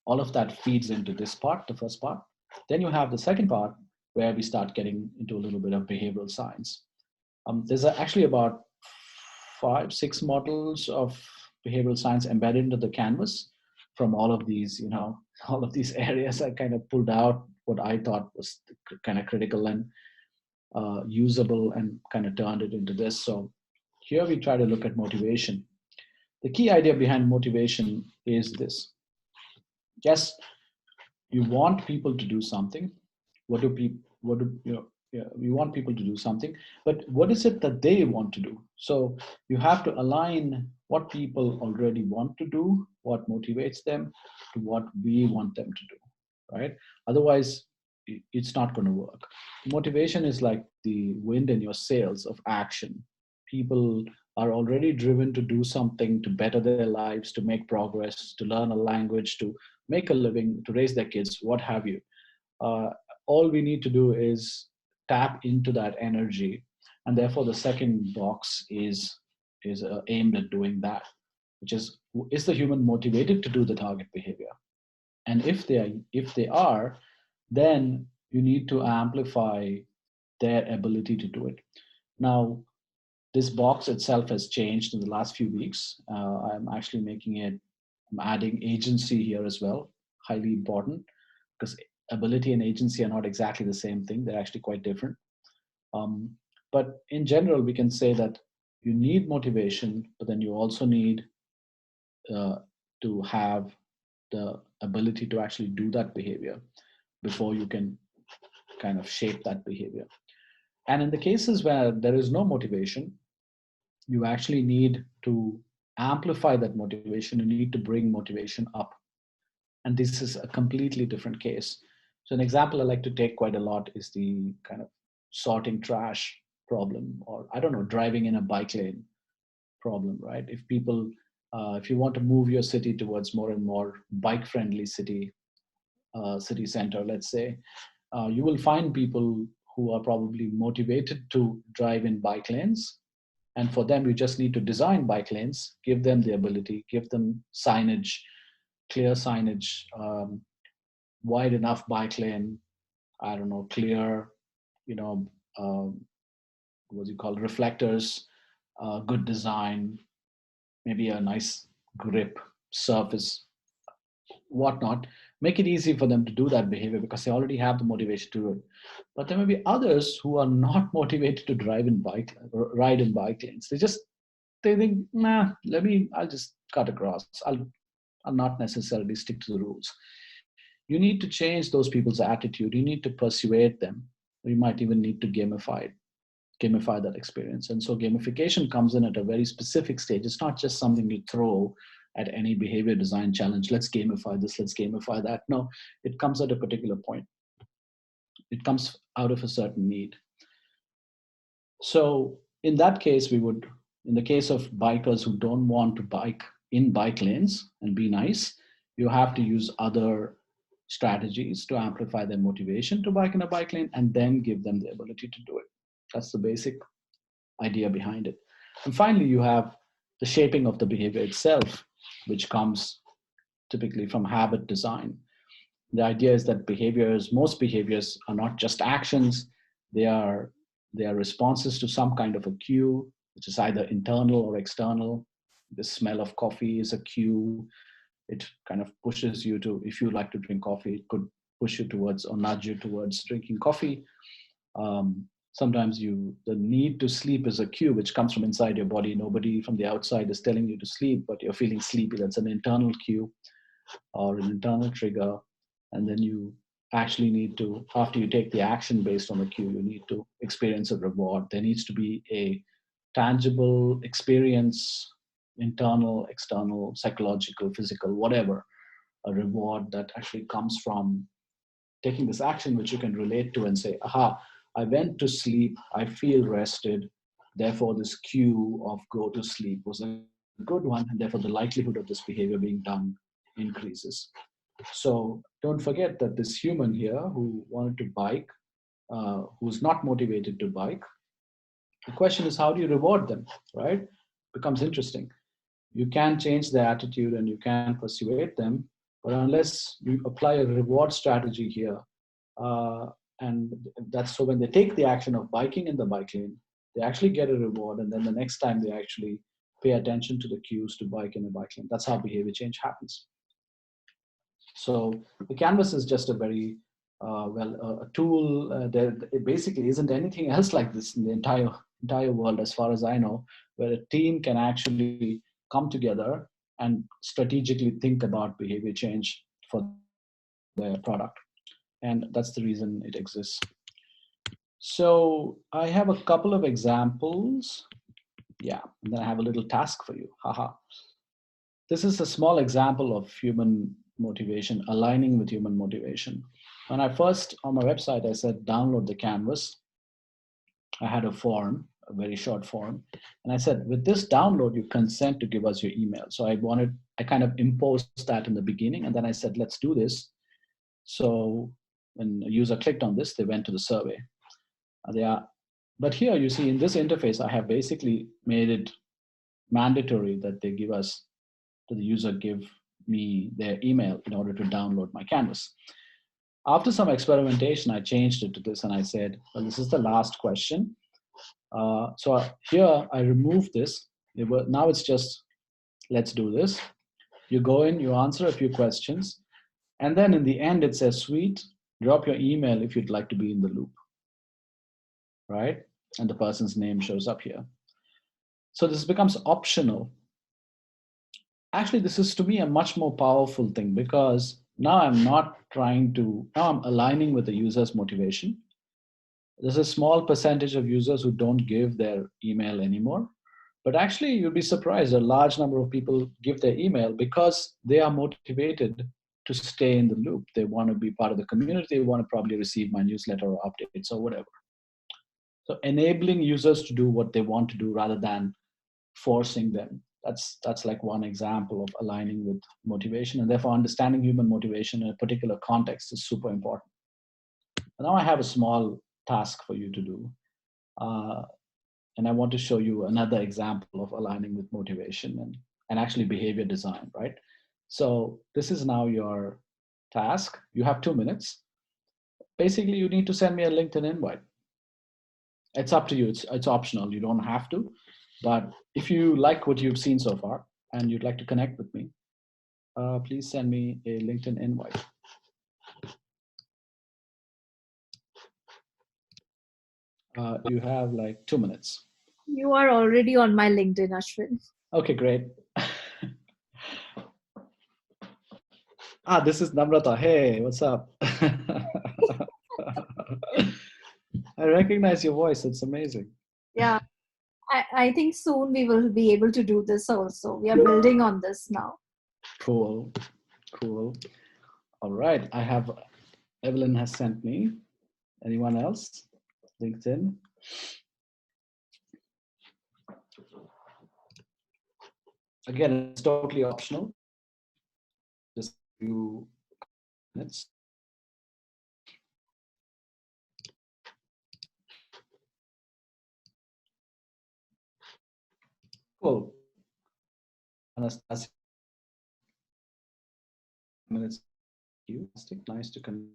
All of that feeds into this part, the first part. Then you have the second part, where we start getting into a little bit of behavioral science. There's actually about 5-6 models of behavioral science embedded into the canvas from all of these, all of these areas. I kind of pulled out what I thought was kind of critical and usable, and kind of turned it into this. So here we try to look at motivation. The key idea behind motivation is this. Yes, you want people to do something, what do people, what do, yeah, we want people to do something, but what is it that they want to do? So you have to align what people already want to do, what motivates them, to what we want them to do, right? Otherwise, it's not going to work. Motivation is like the wind in your sails of action. People are already driven to do something to better their lives, to make progress, to learn a language, to make a living, to raise their kids, what have you. uh, all we need to do is tap into that energy, and therefore the second box is aimed at doing that, which is the human motivated to do the target behavior? And if they are, then you need to amplify their ability to do it. Now, this box itself has changed in the last few weeks. I'm actually I'm adding agency here as well, highly important, because ability and agency are not exactly the same thing. They're actually quite different. Um, but in general, we can say that you need motivation, but then you also need uh, to have the ability to actually do that behavior before you can kind of shape that behavior. And in the cases where there is no motivation, you actually need to amplify that motivation. You need to bring motivation up. And this is a completely different case. So an example I like to take quite a lot is the kind of sorting trash problem, or I don't know, driving in a bike lane problem, right? If you want to move your city towards more and more bike-friendly city center, let's say, you will find people who are probably motivated to drive in bike lanes. And for them, you just need to design bike lanes, give them the ability, give them signage, clear signage, wide enough bike lane, I don't know, clear, you know, what do you call, reflectors, good design, maybe a nice grip surface, whatnot. Make it easy for them to do that behavior because they already have the motivation to do it. But there may be others who are not motivated to ride in bike lanes. They think, nah, I'll just cut across. I'll not necessarily stick to the rules. You need to change those people's attitude. You need to persuade them. You might even need to gamify that experience. And so gamification comes in at a very specific stage. It's not just something you throw at any behavior design challenge. Let's gamify this, let's gamify that. No, it comes at a particular point. It comes out of a certain need. So in that case, in the case of bikers who don't want to bike in bike lanes and be nice, you have to use other strategies to amplify their motivation to bike in a bike lane and then give them the ability to do it. That's the basic idea behind it. And finally, you have the shaping of the behavior itself, which comes typically from habit design. The idea is that most behaviors are not just actions, they are responses to some kind of a cue, which is either internal or external. The smell of coffee is a cue. It kind of pushes you to, if you like to drink coffee, it could push you towards or nudge you towards drinking coffee. Sometimes the need to sleep is a cue which comes from inside your body. Nobody from the outside is telling you to sleep, but you're feeling sleepy. That's an internal cue or an internal trigger. And then you actually need to, after you take the action based on the cue, you need to experience a reward. There needs to be a tangible experience, internal, external, psychological, physical, whatever, a reward that actually comes from taking this action, which you can relate to and say, aha, I went to sleep, I feel rested, therefore this cue of go to sleep was a good one, and therefore the likelihood of this behavior being done increases. So don't forget that this human here who wanted to bike, who's not motivated to bike, the question is, how do you reward them, right? Becomes interesting. You can change their attitude and you can persuade them, but unless you apply a reward strategy here, and that's so when they take the action of biking in the bike lane, they actually get a reward, and then the next time they actually pay attention to the cues to bike in a bike lane. That's how behavior change happens. So the canvas is just a very a tool. There it basically isn't anything else like this in the entire world, as far as I know, where a team can actually come together and strategically think about behavior change for their product. And that's the reason it exists. So I have a couple of examples. Yeah, and then I have a little task for you. Haha. This is a small example of human motivation, aligning with human motivation. When I first, on my website, I said, download the canvas. I had a form, a very short form. And I said, with this download, you consent to give us your email. So I kind of imposed that in the beginning. And then I said, let's do this. So when a user clicked on this, they went to the survey. But here you see in this interface, I have basically made it mandatory that they give us, to the user give me their email in order to download my canvas. After some experimentation, I changed it to this and I said, well, this is the last question. So here I removed this. Now it's just, let's do this. You go in, you answer a few questions. And then in the end, it says, sweet, drop your email if you'd like to be in the loop, right? And the person's name shows up here. So this becomes optional. Actually, this is to me a much more powerful thing, because now now I'm aligning with the user's motivation. There's a small percentage of users who don't give their email anymore. But actually, you'll be surprised, a large number of people give their email because they are motivated to stay in the loop. They want to be part of the community. They want to probably receive my newsletter or updates or whatever. So enabling users to do what they want to do rather than forcing them. That's like one example of aligning with motivation, and therefore understanding human motivation in a particular context is super important. And now I have a small task for you to do. And I want to show you another example of aligning with motivation and actually behavior design, right? So this is now your task. You have 2 minutes. Basically, you need to send me a LinkedIn invite. It's up to you. It's optional. You don't have to. But if you like what you've seen so far and you'd like to connect with me, please send me a LinkedIn invite. You have like 2 minutes. You are already on my LinkedIn, Ashwin. Okay, great. This is Namrata. Hey, what's up? I recognize your voice. It's amazing. Yeah, I think soon we will be able to do this also. We are building on this now. Cool. All right. Evelyn has sent me. Anyone else? LinkedIn. Again, it's totally optional. Just a few minutes. Cool. Anastasia. Minutes. Nice to connect.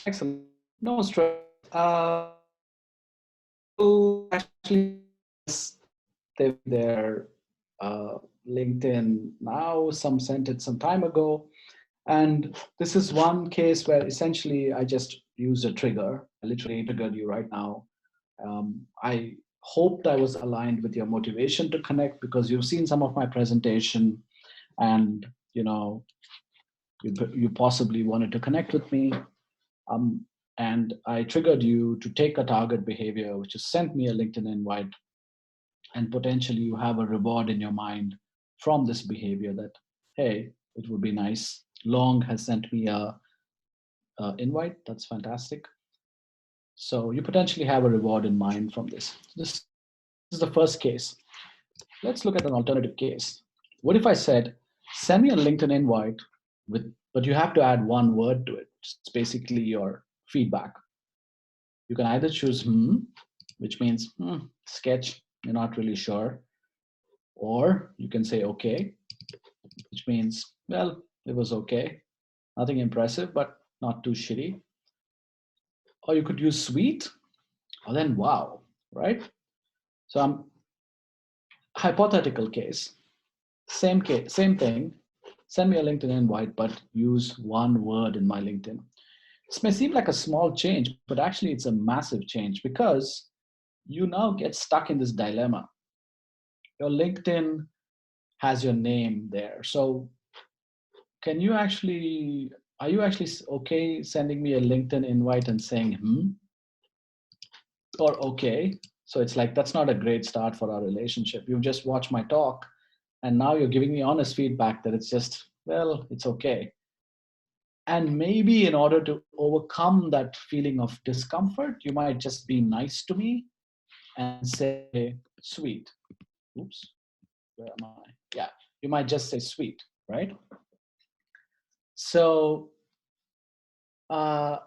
Excellent. No stress. Actually, their LinkedIn now. Some sent it some time ago. And this is one case where essentially I just used a trigger. I literally triggered you right now. I hoped I was aligned with your motivation to connect because you've seen some of my presentation and you possibly wanted to connect with me. And I triggered you to take a target behavior, which is sent me a LinkedIn invite. And potentially you have a reward in your mind from this behavior that, hey, it would be nice. Long has sent me a invite. That's fantastic. So you potentially have a reward in mind from this. This is the first case. Let's look at an alternative case. What if I said, send me a LinkedIn invite, but you have to add one word to it. It's basically your feedback. You can either choose which means sketch, you're not really sure. Or you can say okay, which means, well, it was okay. Nothing impressive, but not too shitty. Or you could use sweet, or then wow, right? So I'm hypothetical case, same thing. Send me a LinkedIn invite, but use one word in my LinkedIn. This may seem like a small change, but actually it's a massive change because you now get stuck in this dilemma. Your LinkedIn has your name there. So can you actually, are you actually okay sending me a LinkedIn invite and saying, or okay? So it's like, that's not a great start for our relationship. You've just watched my talk and now you're giving me honest feedback that it's just, well, it's okay. And maybe in order to overcome that feeling of discomfort, you might just be nice to me and say, sweet. Oops, where am I? Yeah, you might just say sweet, right? So, or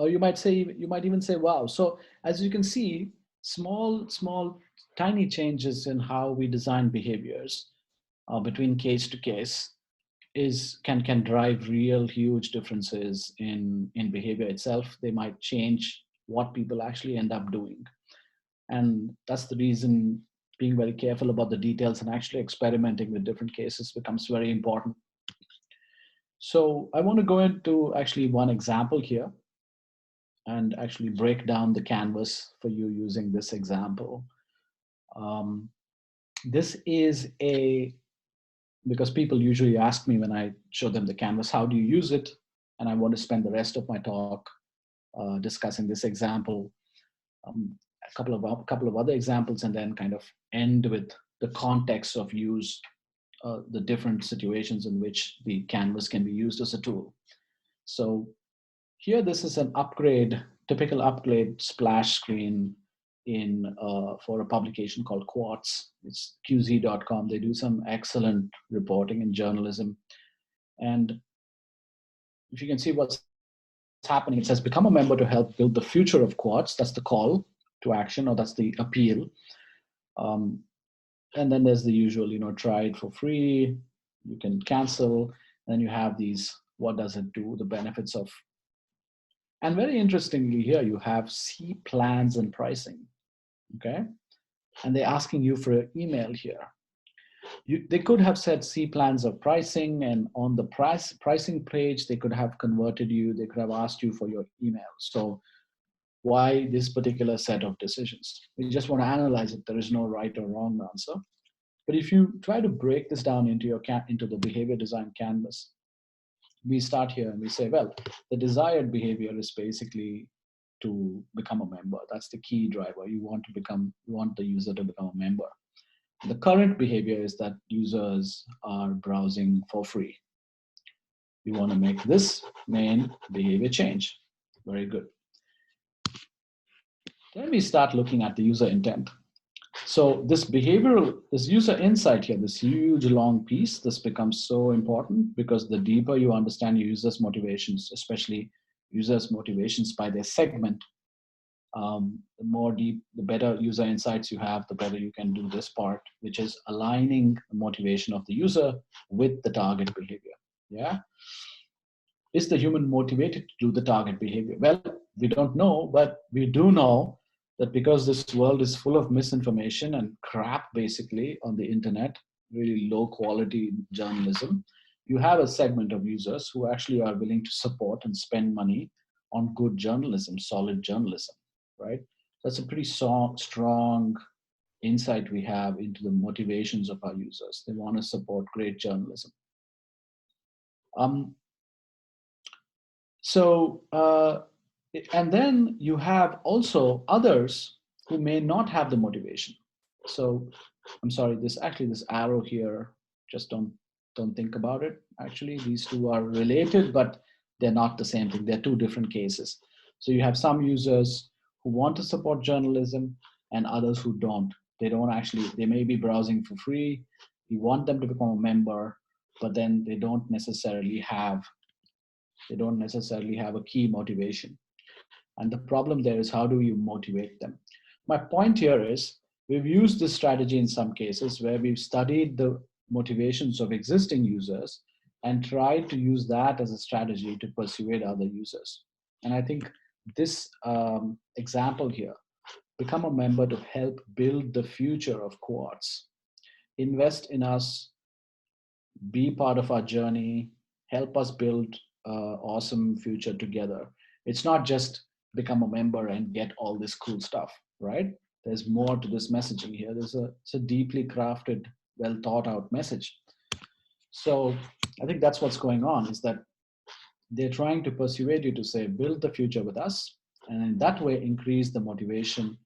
you might even say, wow. So as you can see, small, tiny changes in how we design behaviors between case to case can drive real huge differences in behavior itself. They might change what people actually end up doing. And that's the reason being very careful about the details and actually experimenting with different cases becomes very important. So I want to go into actually one example here and actually break down the canvas for you using this example. This is because people usually ask me when I show them the canvas, how do you use it? And I want to spend the rest of my talk discussing this example, a couple of other examples, and then kind of end with the context of use, the different situations in which the canvas can be used as a tool. So here, this is an typical upgrade splash screen for a publication called Quartz. It's qz.com. They do some excellent reporting in journalism. And if you can see what's happening, it says, become a member to help build the future of Quartz. That's the call to action, or that's the appeal. And then there's the usual, try it for free. You can cancel. And then you have these, what does it do? The benefits of. And very interestingly here, you have see plans and pricing, okay? And they're asking you for an email here. They could have said see plans of pricing, and on the pricing page, they could have converted you. They could have asked you for your email. So why this particular set of decisions? We just want to analyze it. There is no right or wrong answer. But if you try to break this down into the behavior design canvas, we start here and we say, well, the desired behavior is basically to become a member. That's the key driver. You want the user to become a member. The current behavior is that users are browsing for free. You want to make this main behavior change. Very good. Then we start looking at the user intent. So this user insight here, this huge long piece, this becomes so important because the deeper you understand your users' motivations, especially users' motivations by their segment, the better user insights you have, the better you can do this part, which is aligning the motivation of the user with the target behavior. Yeah. Is the human motivated to do the target behavior? Well, we don't know, but we do know that because this world is full of misinformation and crap, basically, on the internet, really low quality journalism, you have a segment of users who actually are willing to support and spend money on good journalism, solid journalism, right? That's a pretty strong insight we have into the motivations of our users. They want to support great journalism. And then you have also others who may not have the motivation. So I'm sorry, this arrow here, just don't think about it. Actually, these two are related, but they're not the same thing. They're two different cases. So you have some users who want to support journalism and others who don't. They may be browsing for free. You want them to become a member, but then they don't necessarily have a key motivation. And the problem there is, how do you motivate them? My point here is, we've used this strategy in some cases where we've studied the motivations of existing users and tried to use that as a strategy to persuade other users. And I think this example here, become a member to help build the future of Quartz. Invest in us, be part of our journey, help us build an awesome future together. It's not just become a member and get all this cool stuff, right? There's more to this messaging here. It's a deeply crafted, well thought out message. So I think that's what's going on, is that they're trying to persuade you to say, build the future with us. And in that way, increase the motivation,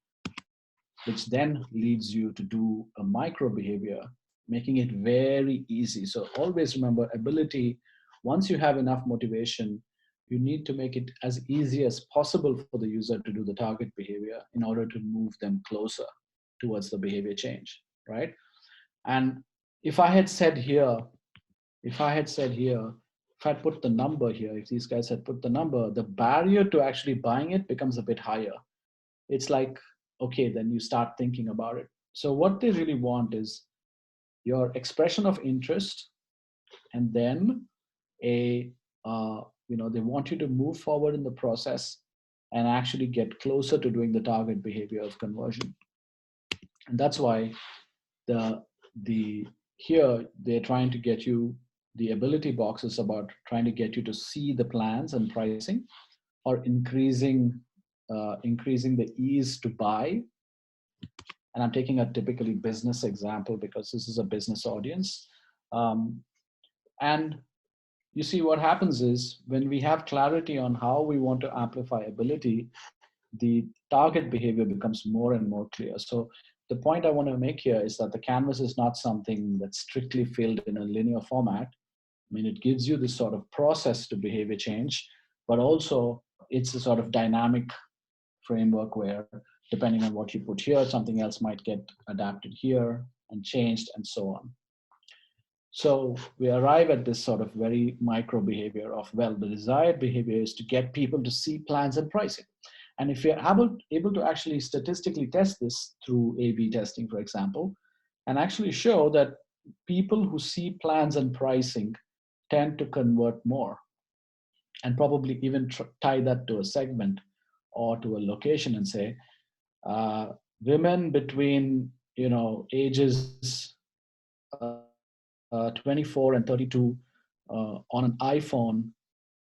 which then leads you to do a micro behavior, making it very easy. So always remember, ability, once you have enough motivation, you need to make it as easy as possible for the user to do the target behavior in order to move them closer towards the behavior change, right? And if I had said here, if I had put the number here, if these guys had put the number, the barrier to actually buying it becomes a bit higher. It's like, okay, then you start thinking about it. So what they really want is your expression of interest, and then they want you to move forward in the process and actually get closer to doing the target behavior of conversion. And that's why the here they're trying to get you, the ability box is about trying to get you to see the plans and pricing, or increasing the ease to buy. And I'm taking a typically business example because this is a business audience. And you see, what happens is when we have clarity on how we want to amplify ability, the target behavior becomes more and more clear. So the point I want to make here is that the canvas is not something that's strictly filled in a linear format. I mean, it gives you this sort of process to behavior change, but also it's a sort of dynamic framework where, depending on what you put here, something else might get adapted here and changed and so on. So we arrive at this sort of very micro behavior of, well, the desired behavior is to get people to see plans and pricing. And if you're able to actually statistically test this through A/B testing, for example, and actually show that people who see plans and pricing tend to convert more, and probably even tie that to a segment or to a location and say, women between ages 24 and 32 on an iPhone,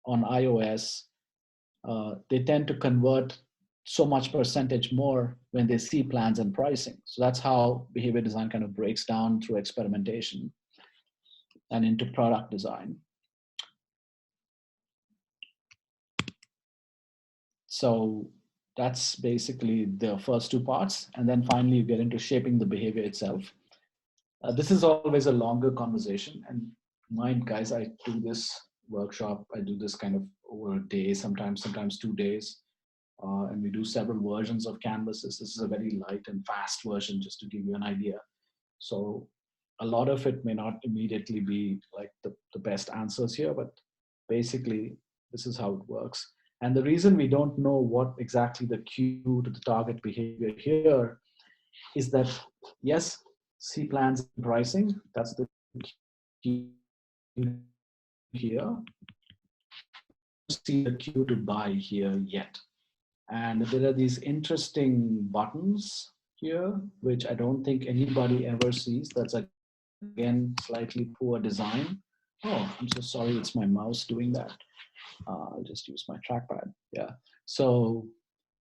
on iOS, they tend to convert so much percentage more when they see plans and pricing. So that's how behavior design kind of breaks down through experimentation and into product design. So that's basically the first two parts. And then finally, you get into shaping the behavior itself. This is always a longer conversation. And mind, guys, I do this workshop, I do this kind of over a day, sometimes 2 days. And we do several versions of canvases. This is a very light and fast version, just to give you an idea. So a lot of it may not immediately be like the best answers here, but basically this is how it works. And the reason we don't know what exactly the cue to the target behavior here is that, yes, see plans and pricing, that's the cue here. See the cue to buy here yet. And there are these interesting buttons here, which I don't think anybody ever sees. That's again slightly poor design. Oh, I'm so sorry, it's my mouse doing that. I'll just use my trackpad. Yeah. So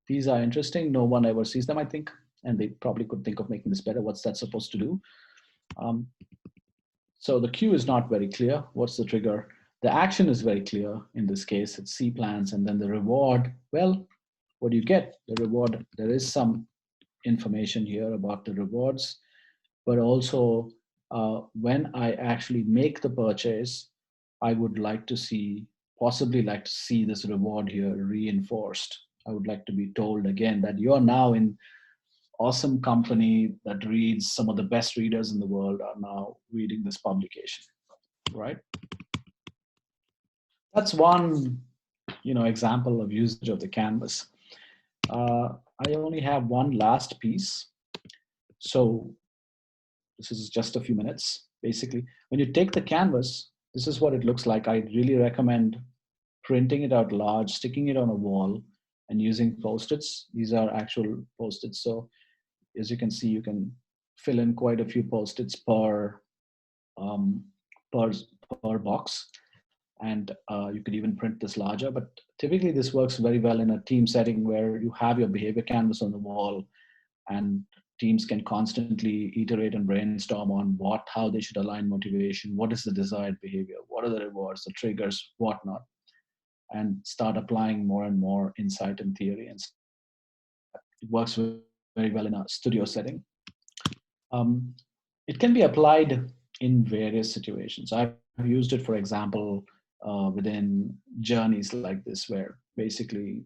these are interesting. No one ever sees them, I think. And they probably could think of making this better. What's that supposed to do? So the cue is not very clear. What's the trigger? The action is very clear. In this case, it's C plans. And then the reward, well, what do you get? The reward, there is some information here about the rewards, but also when I actually make the purchase, I would like to see, possibly like to see this reward here reinforced. I would like to be told again that you're now in awesome company that reads, some of the best readers in the world are now reading this publication, right? That's one, example of usage of the canvas. I only have one last piece. So this is just a few minutes. Basically, when you take the canvas, this is what it looks like. I really recommend printing it out large, sticking it on a wall, and using Post-its. These are actual Post-its. So as you can see, you can fill in quite a few Post-its per box. and you could even print this larger. But typically this works very well in a team setting where you have your behavior canvas on the wall, and teams can constantly iterate and brainstorm on how they should align motivation, what is the desired behavior, what are the rewards, the triggers, whatnot, and start applying more and more insight and theory. And it works very well in a studio setting. It can be applied in various situations. I've used it, for example, within journeys like this, where basically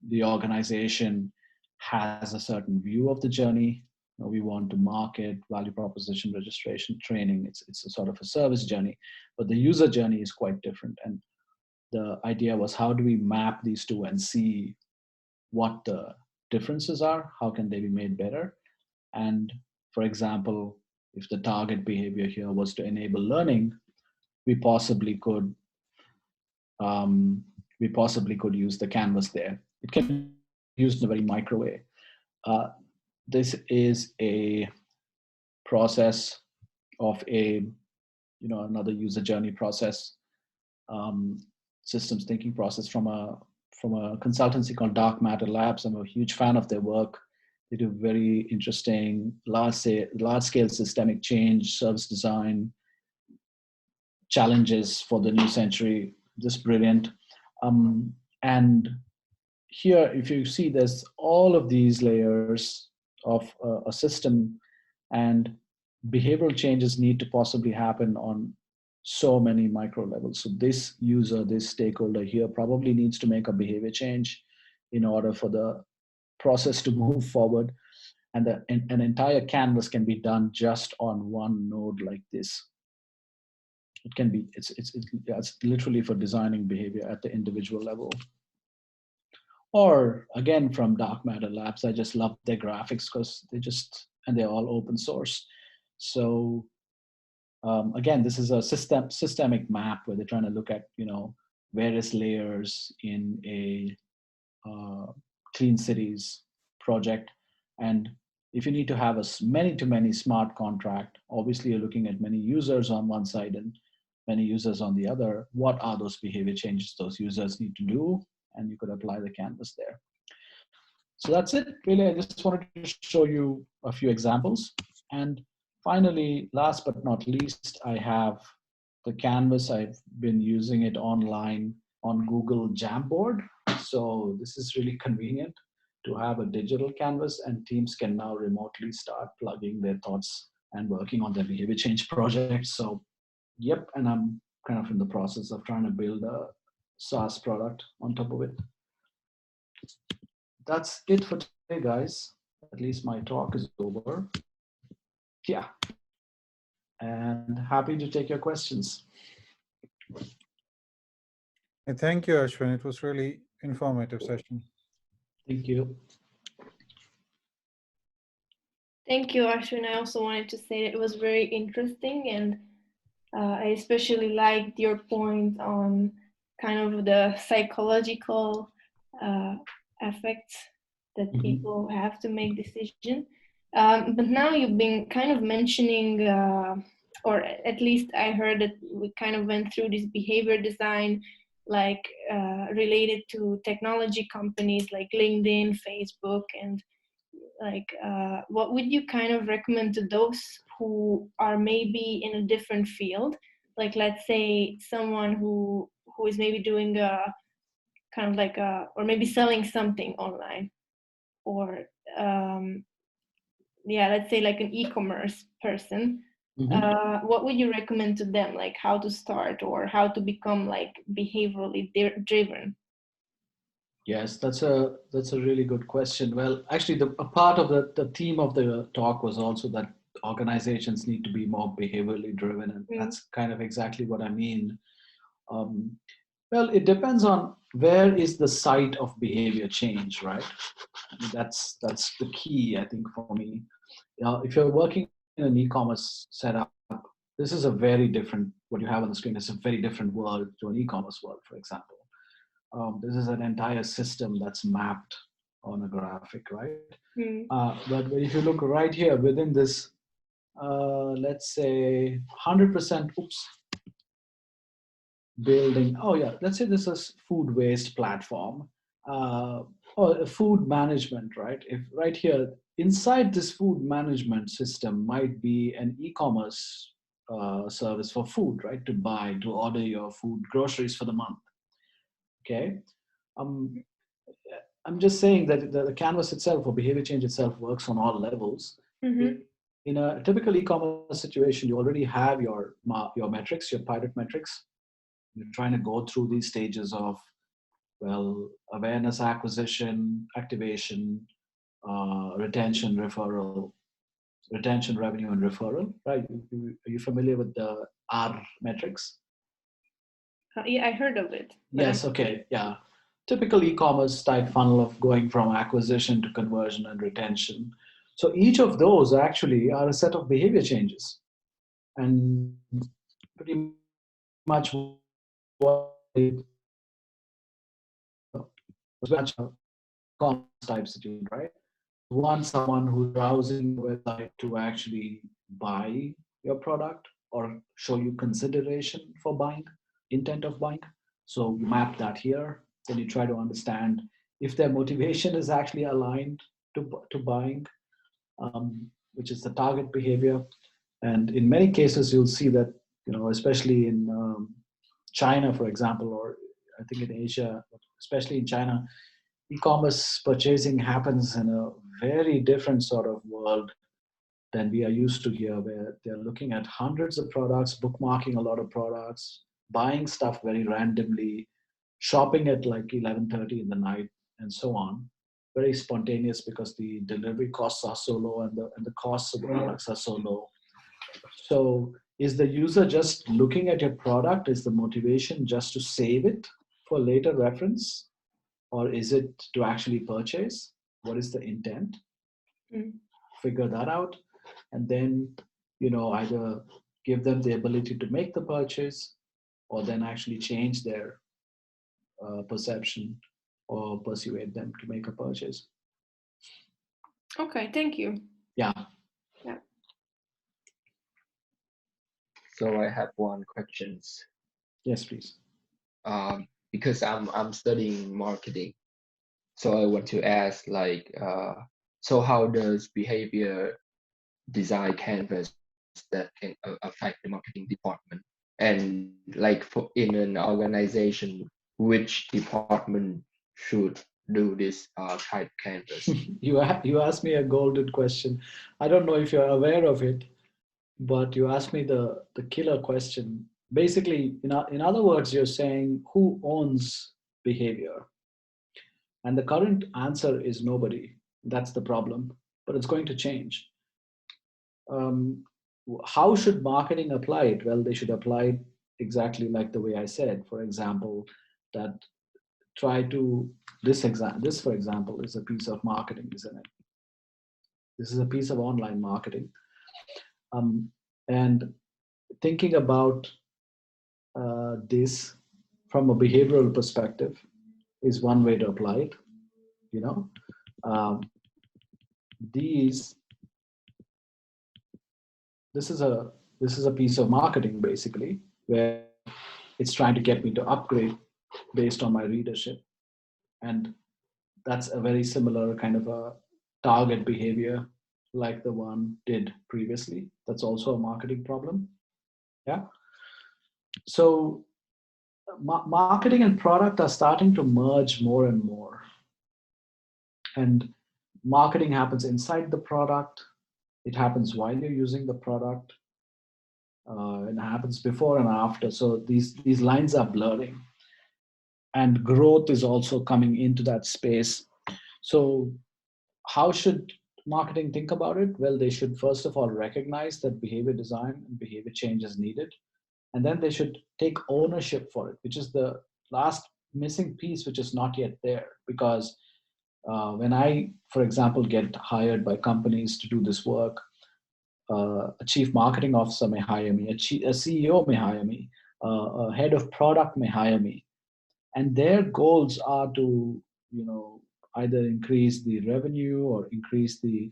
the organization has a certain view of the journey. We want to market, value proposition, registration, training. It's a sort of a service journey, but the user journey is quite different. And the idea was, how do we map these two and see what the differences are? How can they be made better? And for example, if the target behavior here was to enable learning, we possibly could use the canvas there. It can be used in a very micro way. This is a process of another user journey process, systems thinking process from a consultancy called Dark Matter Labs. I'm a huge fan of their work. They do very interesting large scale systemic change, service design, challenges for the new century. Just brilliant. And here, if you see, there's all of these layers of a system, and behavioral changes need to possibly happen on so many micro levels. So this user, this stakeholder here probably needs to make a behavior change in order for the process to move forward. And an entire canvas can be done just on one node like this. It can be, it's literally for designing behavior at the individual level. Or again, from Dark Matter Labs, I just love their graphics because they're all open source. So again, this is a systemic map where they're trying to look at, various layers in a clean cities project. And if you need to have a many-to-many smart contract, obviously you're looking at many users on one side and many users on the other. What are those behavior changes those users need to do? And you could apply the canvas there. So that's it, really. I just wanted to show you a few examples. And finally, last but not least, I have the canvas. I've been using it online on Google Jamboard. So this is really convenient to have a digital canvas, and teams can now remotely start plugging their thoughts and working on their behavior change projects. So, yep, and I'm kind of in the process of trying to build a SaaS product on top of it. That's it for today, guys. At least my talk is over. Yeah. And happy to take your questions. Thank you, Ashwin. It was really informative session. Thank you. Thank you, Ashwin. I also wanted to say that it was very interesting, and I especially liked your point on kind of the psychological effects that people have to make decisions. But now you've been kind of mentioning, or at least I heard that we kind of went through this behavior design, like related to technology companies like LinkedIn, Facebook, and like what would you kind of recommend to those who are maybe in a different field, like let's say someone who is maybe doing a kind of like or maybe selling something online, or let's say like an e-commerce person. What would you recommend to them, like how to start or how to become like behaviorally driven? Yes, that's a really good question. Well, actually, a part of the theme of the talk was also that organizations need to be more behaviorally driven, and that's kind of exactly what I mean. Well, it depends on where is the site of behavior change, right? I mean, that's the key, I think, for me. If you're working in an e-commerce setup, this is a very different, what you have on the screen is a very different world to an e-commerce world, for example. This is an entire system that's mapped on a graphic, right? But if you look right here within this, let's say 100%, building, oh yeah, let's say this is food waste platform, or food management, right? If right here inside this food management system might be an e-commerce service for food, right? To buy, to order your food, groceries for the month. Okay. Um, I'm just saying that the canvas itself or behavior change itself works on all levels. Mm-hmm. In a typical e-commerce situation, you already have your metrics, your pilot metrics. You're trying to go through these stages of, well, awareness, acquisition, activation, retention, referral, retention, revenue, and referral. Right? Are you familiar with the R metrics? Yeah, I heard of it. Yes. Okay. Yeah. Typical e-commerce type funnel of going from acquisition to conversion and retention. So each of those actually are a set of behavior changes, and pretty much what was much a commerce type situation, right? You want someone who's browsing the website to actually buy your product or show you consideration for buying, intent of buying. So you map that here. Then you try to understand if their motivation is actually aligned to buying, which is the target behavior. And in many cases, you'll see that, especially in China, for example, or I think in Asia, especially in China, e-commerce purchasing happens in a very different sort of world than we are used to here, where they're looking at hundreds of products, bookmarking a lot of products, buying stuff very randomly, shopping at like 11:30 in the night, and so on. Very spontaneous because the delivery costs are so low and the costs of the products are so low. So is the user just looking at your product? Is the motivation just to save it for later reference? Or is it to actually purchase? What is the intent? Mm. Figure that out. And then, either give them the ability to make the purchase or then actually change their perception or persuade them to make a purchase. Okay, thank you. Yeah. Yeah. So I have one questions. Yes, please. Because I'm studying marketing, so I want to ask like, so how does behavior design canvas that can affect the marketing department? And like for in an organization, which department should do this type canvas? You asked me a golden question. I don't know if you're aware of it, but you asked me the killer question. Basically, in other words, you're saying who owns behavior? And the current answer is nobody. That's the problem, but it's going to change. Um, how should marketing apply it? Well, they should apply it exactly like the way I said. For example, that try to this for example is a piece of marketing, isn't it? This is a piece of online marketing, and thinking about this from a behavioral perspective is one way to apply it. Um, these this is a piece of marketing basically, where it's trying to get me to upgrade based on my readership, and that's a very similar kind of a target behavior like the one did previously. That's also a marketing problem. Yeah. So marketing and product are starting to merge more and more, and marketing happens inside the product. It happens while you're using the product. It happens before and after. So these lines are blurring, and growth is also coming into that space. So how should marketing think about it? Well, they should first of all recognize that behavior design and behavior change is needed, and then they should take ownership for it, which is the last missing piece, which is not yet there. Because when I, for example, get hired by companies to do this work, a chief marketing officer may hire me, a CEO may hire me, a head of product may hire me, and their goals are to, either increase the revenue or increase the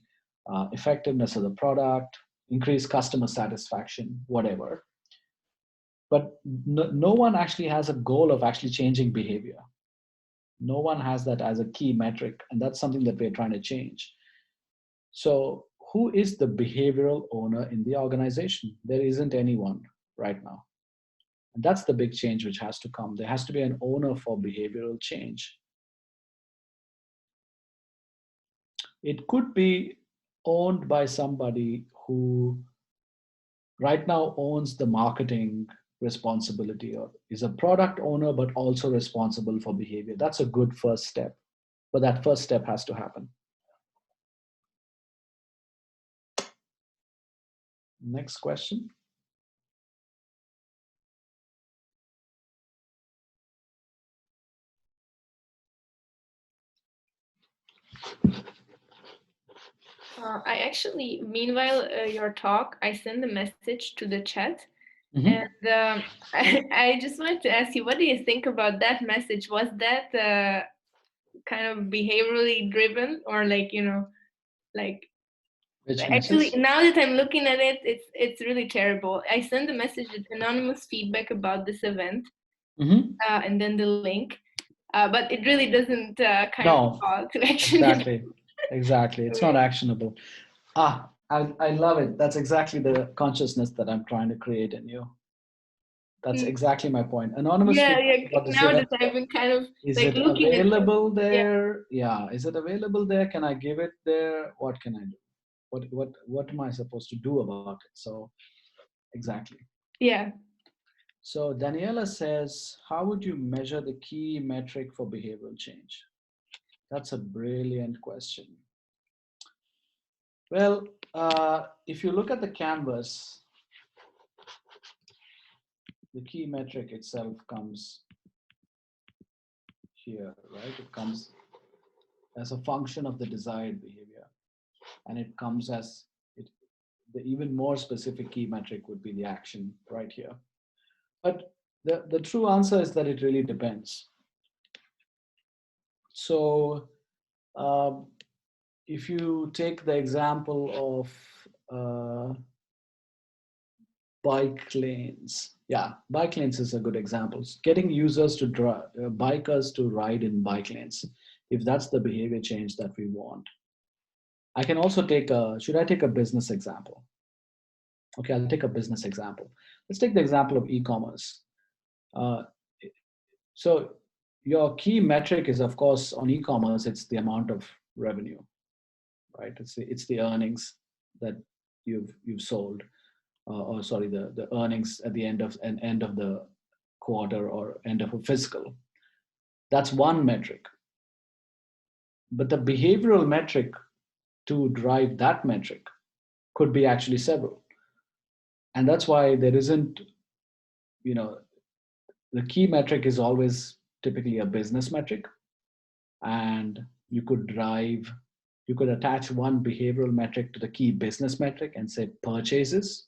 effectiveness of the product, increase customer satisfaction, whatever. but no one actually has a goal of actually changing behavior. No one has that as a key metric, and that's something that we're trying to change. So who is the behavioral owner in the organization? There isn't anyone right now. And that's the big change which has to come. There has to be an owner for behavioral change. It could be owned by somebody who right now owns the marketing responsibility, or is a product owner but also responsible for behavior. That's a good first step, but that first step has to happen. Next question. I actually, meanwhile, your talk, I sent a message to the chat. Mm-hmm. And I just wanted to ask you, what do you think about that message? Was that kind of behaviorally driven, or like, you know, like, Which actually, message? now that I'm looking at it, it's really terrible. I sent a message with anonymous feedback about this event, Mm-hmm. and then the link, but it really doesn't kind of No, call to action. exactly. It's not actionable. I love it. That's exactly the consciousness that I'm trying to create in you. That's exactly my point. Anonymous Yeah, feedback yeah. about this Now that event. I've been kind of Is like it looking at them, available yeah. there? Yeah. Is it available there? Can I give it there? What can I do? What am I supposed to do about it? So exactly. Yeah. So Daniela says, how would you measure the key metric for behavioral change? That's a brilliant question. Well, if you look at the canvas, the key metric itself comes here, right? It comes as a function of the desired behavior, and it comes as the even more specific key metric would be the action right here. But the true answer is that it really depends. So if you take the example of bike lanes, yeah, bike lanes is a good example. Getting users to bikers to ride in bike lanes, if that's the behavior change that we want. I can also should I take a business example? Okay, I'll take a business example. Let's take the example of e-commerce. So your key metric is, of course, on e-commerce, it's the amount of revenue, right? It's the earnings that you've sold, or sorry, the earnings at the end of the quarter or end of a fiscal. That's one metric. But the behavioral metric to drive that metric could be actually several. And that's why there isn't, the key metric is always typically a business metric. And you could attach one behavioral metric to the key business metric and say purchases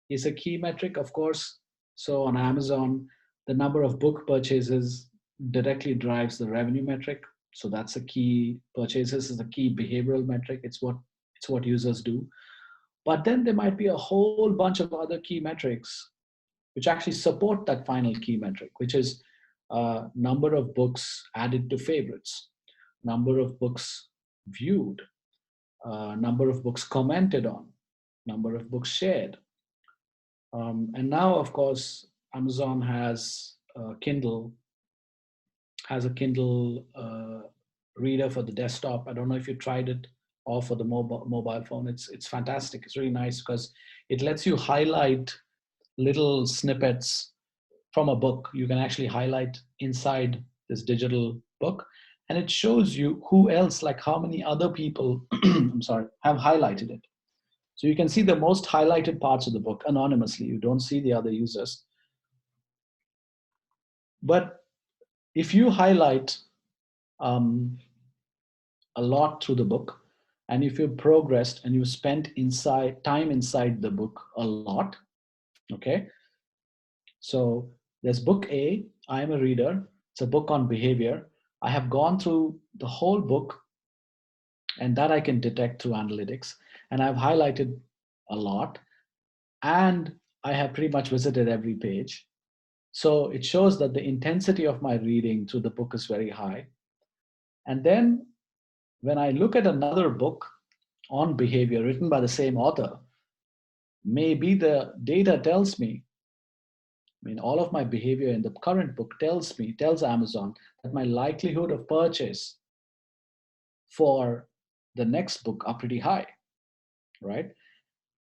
is a key metric, of course. So on Amazon, the number of book purchases directly drives the revenue metric. So that's a key. Purchases is a key behavioral metric. It's what users do. But then there might be a whole bunch of other key metrics which actually support that final key metric, which is number of books added to favorites, number of books viewed, number of books commented on, number of books shared. And now, of course, Amazon has Kindle, has a Kindle reader for the desktop. I don't know if you tried it, or for the mobile phone. It's fantastic. It's really nice because it lets you highlight little snippets from a book. You can actually highlight inside this digital book, and it shows you who else, like how many other people, I'm sorry, have highlighted it. So you can see the most highlighted parts of the book anonymously. You don't see the other users. But if you highlight a lot through the book, and if you've progressed and you've spent time inside the book a lot, okay? So there's book A, I am a reader. It's a book on behavior. I have gone through the whole book, and that I can detect through analytics. And I've highlighted a lot. And I have pretty much visited every page. So it shows that the intensity of my reading through the book is very high. And then when I look at another book on behavior written by the same author, maybe the data tells me, I mean, all of my behavior in the current book tells Amazon that my likelihood of purchase for the next book are pretty high, right?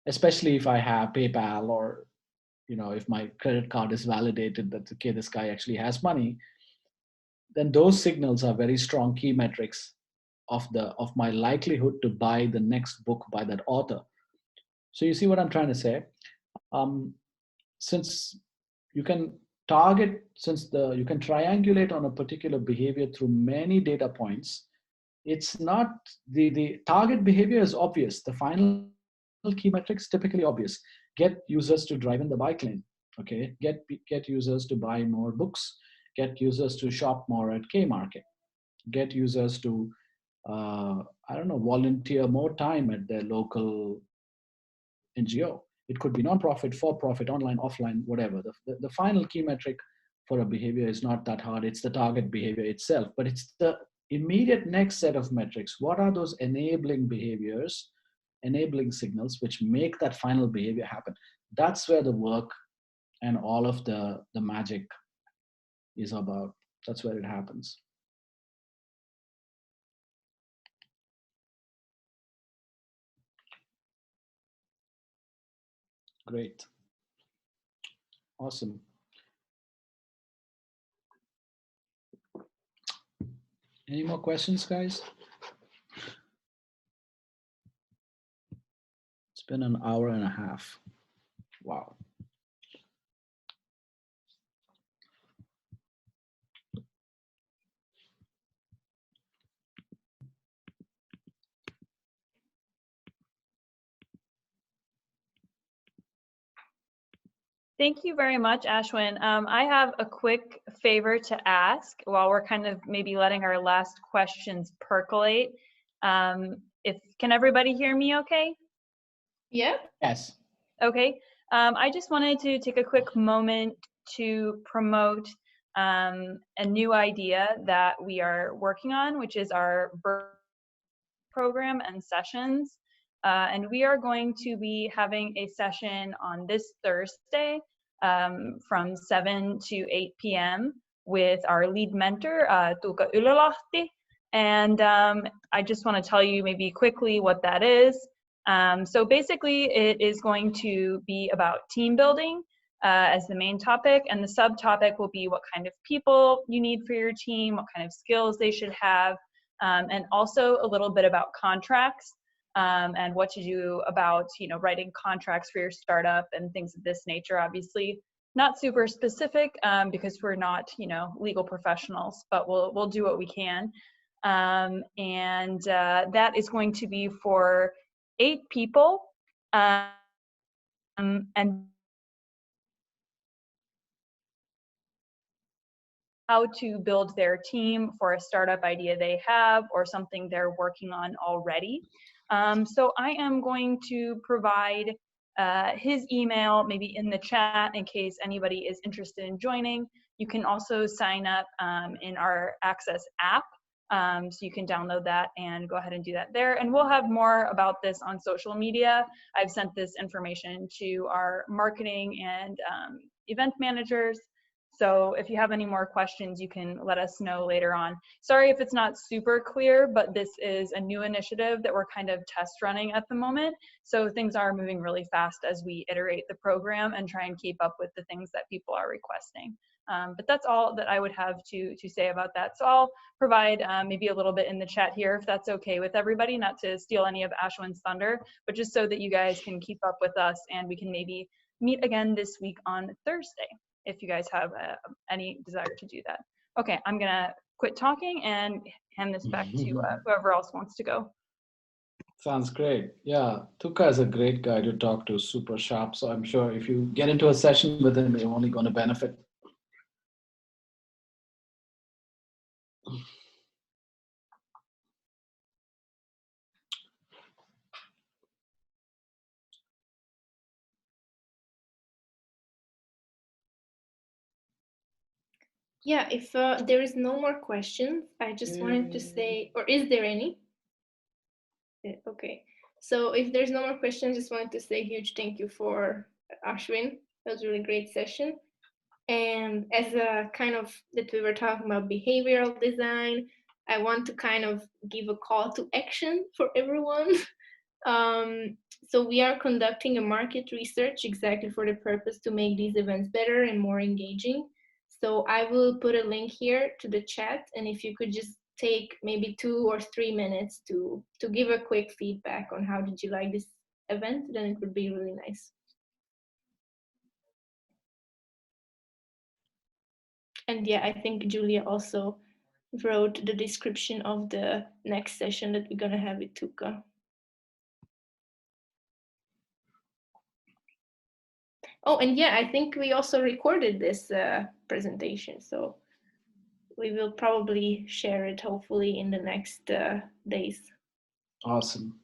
Especially if I have PayPal, or if my credit card is validated that, okay, this guy actually has money, then those signals are very strong key metrics of my likelihood to buy the next book by that author. So you see what I'm trying to say? Um, since you can you can triangulate on a particular behavior through many data points, it's not the target behavior is obvious. The final key metrics typically obvious. Get users to drive in the bike lane. Okay, get users to buy more books. Get users to shop more at Kmarket. Get users to I don't know, volunteer more time at their local NGO. It could be nonprofit, for-profit, online, offline, whatever. The final key metric for a behavior is not that hard. It's the target behavior itself, but it's the immediate next set of metrics. What are those enabling behaviors, enabling signals, which make that final behavior happen? That's where the work and all of the magic is about. That's where it happens. Great. Awesome. Any more questions, guys? It's been an hour and a half. Wow. Thank you very much, Ashwin. I have a quick favor to ask while we're kind of maybe letting our last questions percolate. Can everybody hear me okay? Yeah. Yes. Okay. I just wanted to take a quick moment to promote a new idea that we are working on, which is our program and sessions. And we are going to be having a session on this Thursday from 7 to 8 p.m. with our lead mentor, Tuka Ulalahti. And I just want to tell you maybe quickly what that is. So basically, it is going to be about team building as the main topic, and the subtopic will be what kind of people you need for your team, what kind of skills they should have, and also a little bit about contracts and what to do about writing contracts for your startup and things of this nature. Obviously, not super specific because we're not legal professionals, but we'll do what we can. And that is going to be for 8 people, and how to build their team for a startup idea they have or something they're working on already. So I am going to provide his email maybe in the chat in case anybody is interested in joining. You can also sign up in our Access app. So you can download that and go ahead and do that there. And we'll have more about this on social media. I've sent this information to our marketing and event managers. So if you have any more questions, you can let us know later on. Sorry if it's not super clear, but this is a new initiative that we're kind of test running at the moment. So things are moving really fast as we iterate the program and try and keep up with the things that people are requesting. But that's all that I would have to say about that. So I'll provide maybe a little bit in the chat here if that's okay with everybody, not to steal any of Ashwin's thunder, but just so that you guys can keep up with us and we can maybe meet again this week on Thursday, if you guys have any desire to do that. Okay, I'm gonna quit talking and hand this back to whoever else wants to go. Sounds great. Yeah, Tuka is a great guy to talk to, super sharp. So I'm sure if you get into a session with him, you're only going to benefit. Yeah, if there is no more questions, I just wanted to say, or is there any? Okay. So if there's no more questions, just wanted to say a huge thank you for Ashwin. That was a really great session. And as a kind of that we were talking about behavioral design, I want to kind of give a call to action for everyone. So we are conducting a market research exactly for the purpose to make these events better and more engaging. So I will put a link here to the chat, and if you could just take maybe 2 or 3 minutes to give a quick feedback on how did you like this event, then it would be really nice. And yeah, I think Julia also wrote the description of the next session that we're gonna have with Tuka. Oh, and yeah, I think we also recorded this presentation, so we will probably share it hopefully in the next days. Awesome.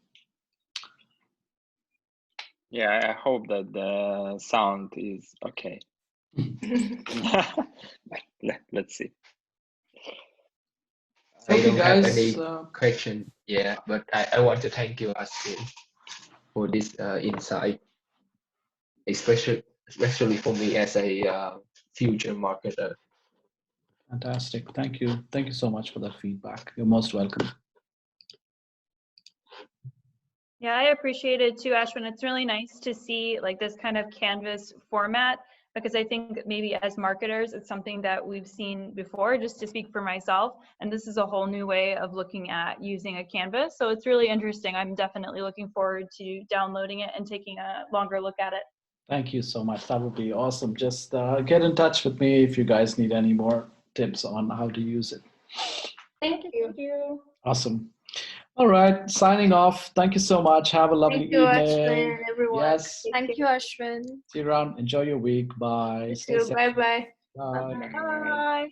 Yeah, I hope that the sound is okay. Let's see. I don't have any question, yeah, but I want to thank you, Ashwin, for this insight, especially for me as a future marketer. Fantastic. Thank you. Thank you so much for that feedback. You're most welcome. Yeah, I appreciate it too, Ashwin. It's really nice to see like this kind of Canvas format, because I think maybe as marketers, it's something that we've seen before, just to speak for myself. And this is a whole new way of looking at using a Canvas. So it's really interesting. I'm definitely looking forward to downloading it and taking a longer look at it. Thank you so much. That would be awesome. Just get in touch with me if you guys need any more tips on how to use it. Thank you. Thank you. Awesome. All right, signing off. Thank you so much. Have a lovely Thank you, evening. Ashwin, everyone. Yes. Thank you, Ashwin. See you around. Enjoy your week. Bye. Stay safe. Bye-bye. Bye. Bye.